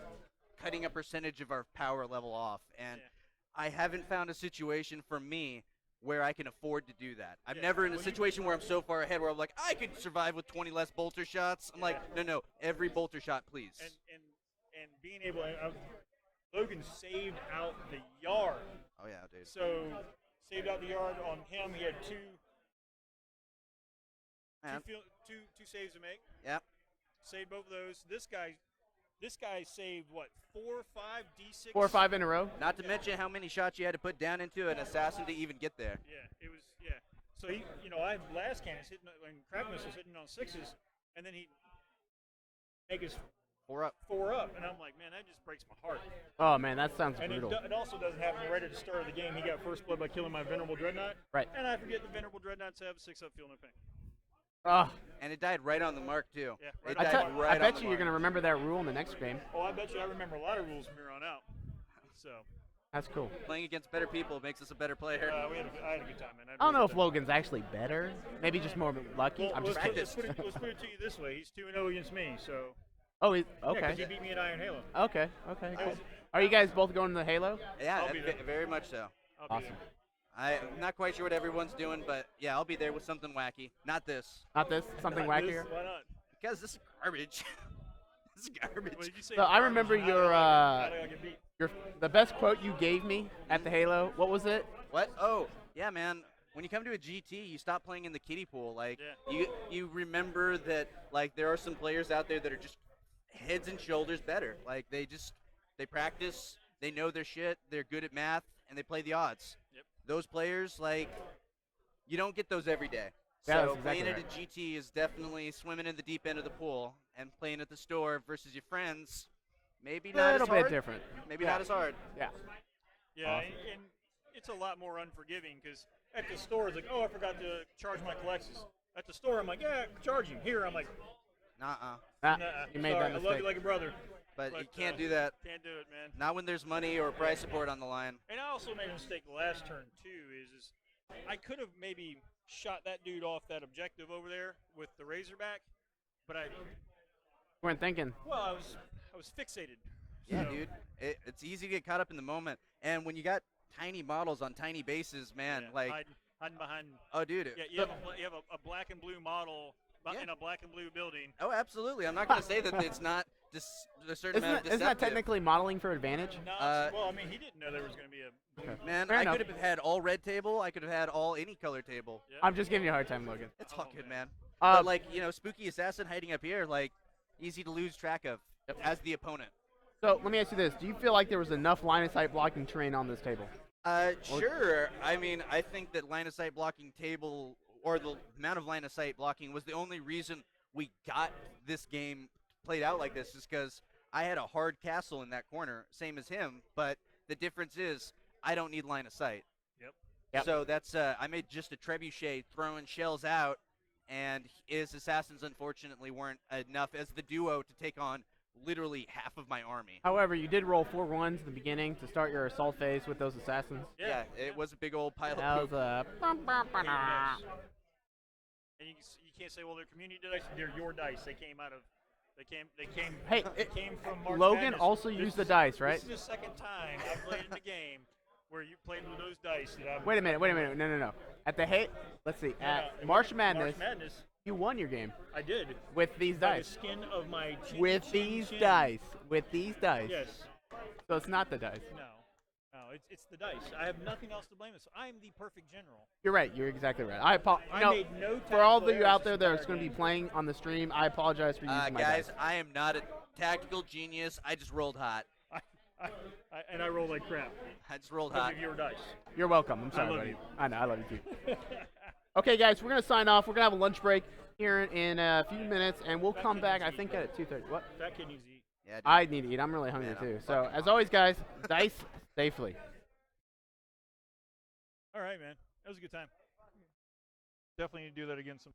[SPEAKER 2] cutting a percentage of our power level off, and
[SPEAKER 1] Yeah.
[SPEAKER 2] I haven't found a situation for me where I can afford to do that. I'm
[SPEAKER 1] Yeah.
[SPEAKER 2] never in a
[SPEAKER 1] Well, you-
[SPEAKER 2] situation where I'm so far ahead where I'm like, I could survive with 20 less bolter shots. I'm like, no, every bolter shot, please.
[SPEAKER 1] And being able, Logan saved out the yard.
[SPEAKER 2] Oh yeah, dude.
[SPEAKER 1] So saved out the yard on him. He had
[SPEAKER 2] Man.
[SPEAKER 1] two saves to make.
[SPEAKER 2] Yep.
[SPEAKER 1] Saved both of those. This guy saved what, 4 or 5 D6.
[SPEAKER 3] 4 or 5 in a row?
[SPEAKER 2] Not to mention how many shots you had to put down into an assassin to even get there.
[SPEAKER 1] Yeah, it was. Yeah. So I last can was hitting, when Cragmus was hitting on 6s, and then he make his
[SPEAKER 2] 4 up.
[SPEAKER 1] 4 up, and I'm like, man, that just breaks my heart.
[SPEAKER 3] Oh man, that sounds
[SPEAKER 1] And
[SPEAKER 3] brutal.
[SPEAKER 1] it also doesn't happen right at the start of the game. He got first blood by killing my Venerable Dreadnought.
[SPEAKER 3] Right.
[SPEAKER 1] And I forget the Venerable Dreadnoughts have 6-up field no ping.
[SPEAKER 3] Oh,
[SPEAKER 2] And it died right on the mark, too.
[SPEAKER 1] Yeah,
[SPEAKER 2] It
[SPEAKER 1] right
[SPEAKER 2] died
[SPEAKER 1] on the
[SPEAKER 2] right
[SPEAKER 3] I
[SPEAKER 2] on
[SPEAKER 3] bet
[SPEAKER 2] the
[SPEAKER 3] you you're
[SPEAKER 2] mark.
[SPEAKER 3] gonna remember that rule in the next game.
[SPEAKER 1] Oh, I bet you I remember a lot of rules from here on out. So
[SPEAKER 3] That's cool.
[SPEAKER 2] Playing against better people makes us a better player.
[SPEAKER 1] I had a good time, man.
[SPEAKER 3] I don't know if Logan's actually better. Maybe just more lucky.
[SPEAKER 1] Well,
[SPEAKER 3] I'm just
[SPEAKER 1] let's,
[SPEAKER 3] kidding.
[SPEAKER 1] let's put it to you this way. He's 2-0 against me, so.
[SPEAKER 3] Oh, he's,
[SPEAKER 1] Yeah,
[SPEAKER 3] okay.
[SPEAKER 1] because he beat me at Iron Halo.
[SPEAKER 3] Okay. Cool. Are you guys both going to the Halo?
[SPEAKER 2] Yeah,
[SPEAKER 1] I'll be there.
[SPEAKER 2] very much so.
[SPEAKER 1] I'll be
[SPEAKER 3] Awesome.
[SPEAKER 1] there.
[SPEAKER 2] I'm not quite sure what everyone's doing, but yeah, I'll be there with something wacky. Not this.
[SPEAKER 3] Not this. Something
[SPEAKER 1] Not
[SPEAKER 3] wackier.
[SPEAKER 1] this, why not?
[SPEAKER 2] Because this is garbage. This is garbage.
[SPEAKER 1] What did you say?
[SPEAKER 3] So I remember your
[SPEAKER 1] How did I get beat?
[SPEAKER 3] the best quote you gave me at the Halo. What was it?
[SPEAKER 2] What? Oh, yeah, man. When you come to a GT, you stop playing in the kiddie pool. Like,
[SPEAKER 1] Yeah.
[SPEAKER 2] you remember that, like, there are some players out there that are just heads and shoulders better. Like, they practice, they know their shit, they're good at math, and they play the odds.
[SPEAKER 1] Yep.
[SPEAKER 2] Those players, like, you don't get those every day.
[SPEAKER 3] Yeah,
[SPEAKER 2] So
[SPEAKER 3] that's exactly
[SPEAKER 2] playing
[SPEAKER 3] right.
[SPEAKER 2] at a GT is definitely swimming in the deep end of the pool, and playing at the store versus your friends, maybe
[SPEAKER 3] A
[SPEAKER 2] not
[SPEAKER 3] little
[SPEAKER 2] as hard.
[SPEAKER 3] bit different.
[SPEAKER 2] Maybe
[SPEAKER 3] Yeah.
[SPEAKER 2] not as hard.
[SPEAKER 3] Yeah.
[SPEAKER 1] Yeah,
[SPEAKER 3] Awesome.
[SPEAKER 1] and it's a lot more unforgiving because at the store it's like, oh, I forgot to charge my collections. At the store, I'm like, yeah, charge you. Here, I'm like,
[SPEAKER 2] Nuh-uh.
[SPEAKER 3] Ah,
[SPEAKER 1] nah,
[SPEAKER 3] you made
[SPEAKER 1] sorry,
[SPEAKER 3] that
[SPEAKER 1] I love
[SPEAKER 3] mistake.
[SPEAKER 1] you like a brother.
[SPEAKER 2] But you
[SPEAKER 1] But,
[SPEAKER 2] can't do that.
[SPEAKER 1] Can't do it, man.
[SPEAKER 2] Not when there's money or price support on the line.
[SPEAKER 1] And I also made a mistake the last turn too. Is I could have maybe shot that dude off that objective over there with the Razorback, but I
[SPEAKER 3] Weren't thinking.
[SPEAKER 1] I was fixated.
[SPEAKER 2] Yeah,
[SPEAKER 1] So,
[SPEAKER 2] dude. It's easy to get caught up in the moment. And when you got tiny models on tiny bases, man,
[SPEAKER 1] yeah,
[SPEAKER 2] like,
[SPEAKER 1] hiding behind.
[SPEAKER 2] oh, dude.
[SPEAKER 1] Yeah, you have a black and blue model
[SPEAKER 2] Yeah.
[SPEAKER 1] in a black and blue building.
[SPEAKER 2] Oh, absolutely. I'm not going to say that it's not a certain amount of
[SPEAKER 3] Isn't that
[SPEAKER 2] deceptive.
[SPEAKER 3] technically modeling for advantage?
[SPEAKER 1] No, well, I mean, he didn't know there was going to be a.
[SPEAKER 2] Man,
[SPEAKER 3] Fair
[SPEAKER 2] I
[SPEAKER 3] enough.
[SPEAKER 2] could have had all red table. I could have had all any color table.
[SPEAKER 1] Yeah.
[SPEAKER 3] I'm just giving you a hard time, Logan.
[SPEAKER 2] It's
[SPEAKER 1] Oh,
[SPEAKER 2] all good,
[SPEAKER 1] man.
[SPEAKER 2] man.
[SPEAKER 3] Uh,
[SPEAKER 2] But, like, spooky assassin hiding up here, like, easy to lose track of as the opponent.
[SPEAKER 3] So let me ask you this: do you feel like there was enough line of sight blocking terrain on this table?
[SPEAKER 2] Sure. I mean, I think that line of sight blocking table, or the amount of line of sight blocking, was the only reason we got this game played out like this, is because I had a hard castle in that corner, same as him, but the difference is I don't need line of sight.
[SPEAKER 3] Yep.
[SPEAKER 2] So that's I made just a trebuchet throwing shells out, and his assassins unfortunately weren't enough as the duo to take on literally half of my army.
[SPEAKER 3] However, you did roll 4 ones in the beginning to start your assault phase with those assassins.
[SPEAKER 2] Yeah, it was a big old pile
[SPEAKER 3] That
[SPEAKER 2] of
[SPEAKER 3] was
[SPEAKER 2] poop.
[SPEAKER 1] And you can't say, well, they're community dice. They're your dice. They came out of. They came.
[SPEAKER 3] Hey,
[SPEAKER 1] they came from March
[SPEAKER 3] Logan
[SPEAKER 1] Madness.
[SPEAKER 3] also
[SPEAKER 1] This
[SPEAKER 3] used the
[SPEAKER 1] is-
[SPEAKER 3] dice, right?
[SPEAKER 1] This is the second time I've played in the game where you played with those dice. That I've,
[SPEAKER 3] Wait a minute. No. At the let's see. At
[SPEAKER 1] Yeah,
[SPEAKER 3] March Madness,
[SPEAKER 1] March Madness,
[SPEAKER 3] you won your game
[SPEAKER 1] I did.
[SPEAKER 3] with these
[SPEAKER 1] By the
[SPEAKER 3] dice.
[SPEAKER 1] skin of my chin.
[SPEAKER 3] With
[SPEAKER 1] chin,
[SPEAKER 3] these
[SPEAKER 1] chin.
[SPEAKER 3] dice. With these dice.
[SPEAKER 1] Yes.
[SPEAKER 3] So it's not the dice.
[SPEAKER 1] No. It's the dice. I have nothing else to blame it. So I am the perfect general.
[SPEAKER 3] You're right. You're exactly right.
[SPEAKER 1] I made no
[SPEAKER 3] for all of
[SPEAKER 1] tactical
[SPEAKER 3] you out
[SPEAKER 1] errors
[SPEAKER 3] there
[SPEAKER 1] this
[SPEAKER 3] that's going to be
[SPEAKER 1] entire
[SPEAKER 3] playing on the stream, I apologize for using my
[SPEAKER 2] Guys,
[SPEAKER 3] dice.
[SPEAKER 2] I am not a tactical genius. I just rolled hot.
[SPEAKER 1] And I roll like crap.
[SPEAKER 2] I just rolled
[SPEAKER 1] Because
[SPEAKER 2] hot.
[SPEAKER 1] of your dice.
[SPEAKER 3] You're welcome. I'm sorry,
[SPEAKER 1] love
[SPEAKER 3] buddy.
[SPEAKER 1] you.
[SPEAKER 3] I know. I love you too. Okay, guys, we're going to sign off. We're going to have a lunch break here in a few minutes, and we'll come back, I think, at 2:30. What?
[SPEAKER 1] That kid needs to eat.
[SPEAKER 2] Yeah, dude.
[SPEAKER 3] I need to eat. I'm really hungry,
[SPEAKER 2] Man, I'm
[SPEAKER 3] too. So,
[SPEAKER 2] fucking
[SPEAKER 3] as always, guys, dice safely.
[SPEAKER 1] All right, man. That was a good time. Definitely need to do that again some.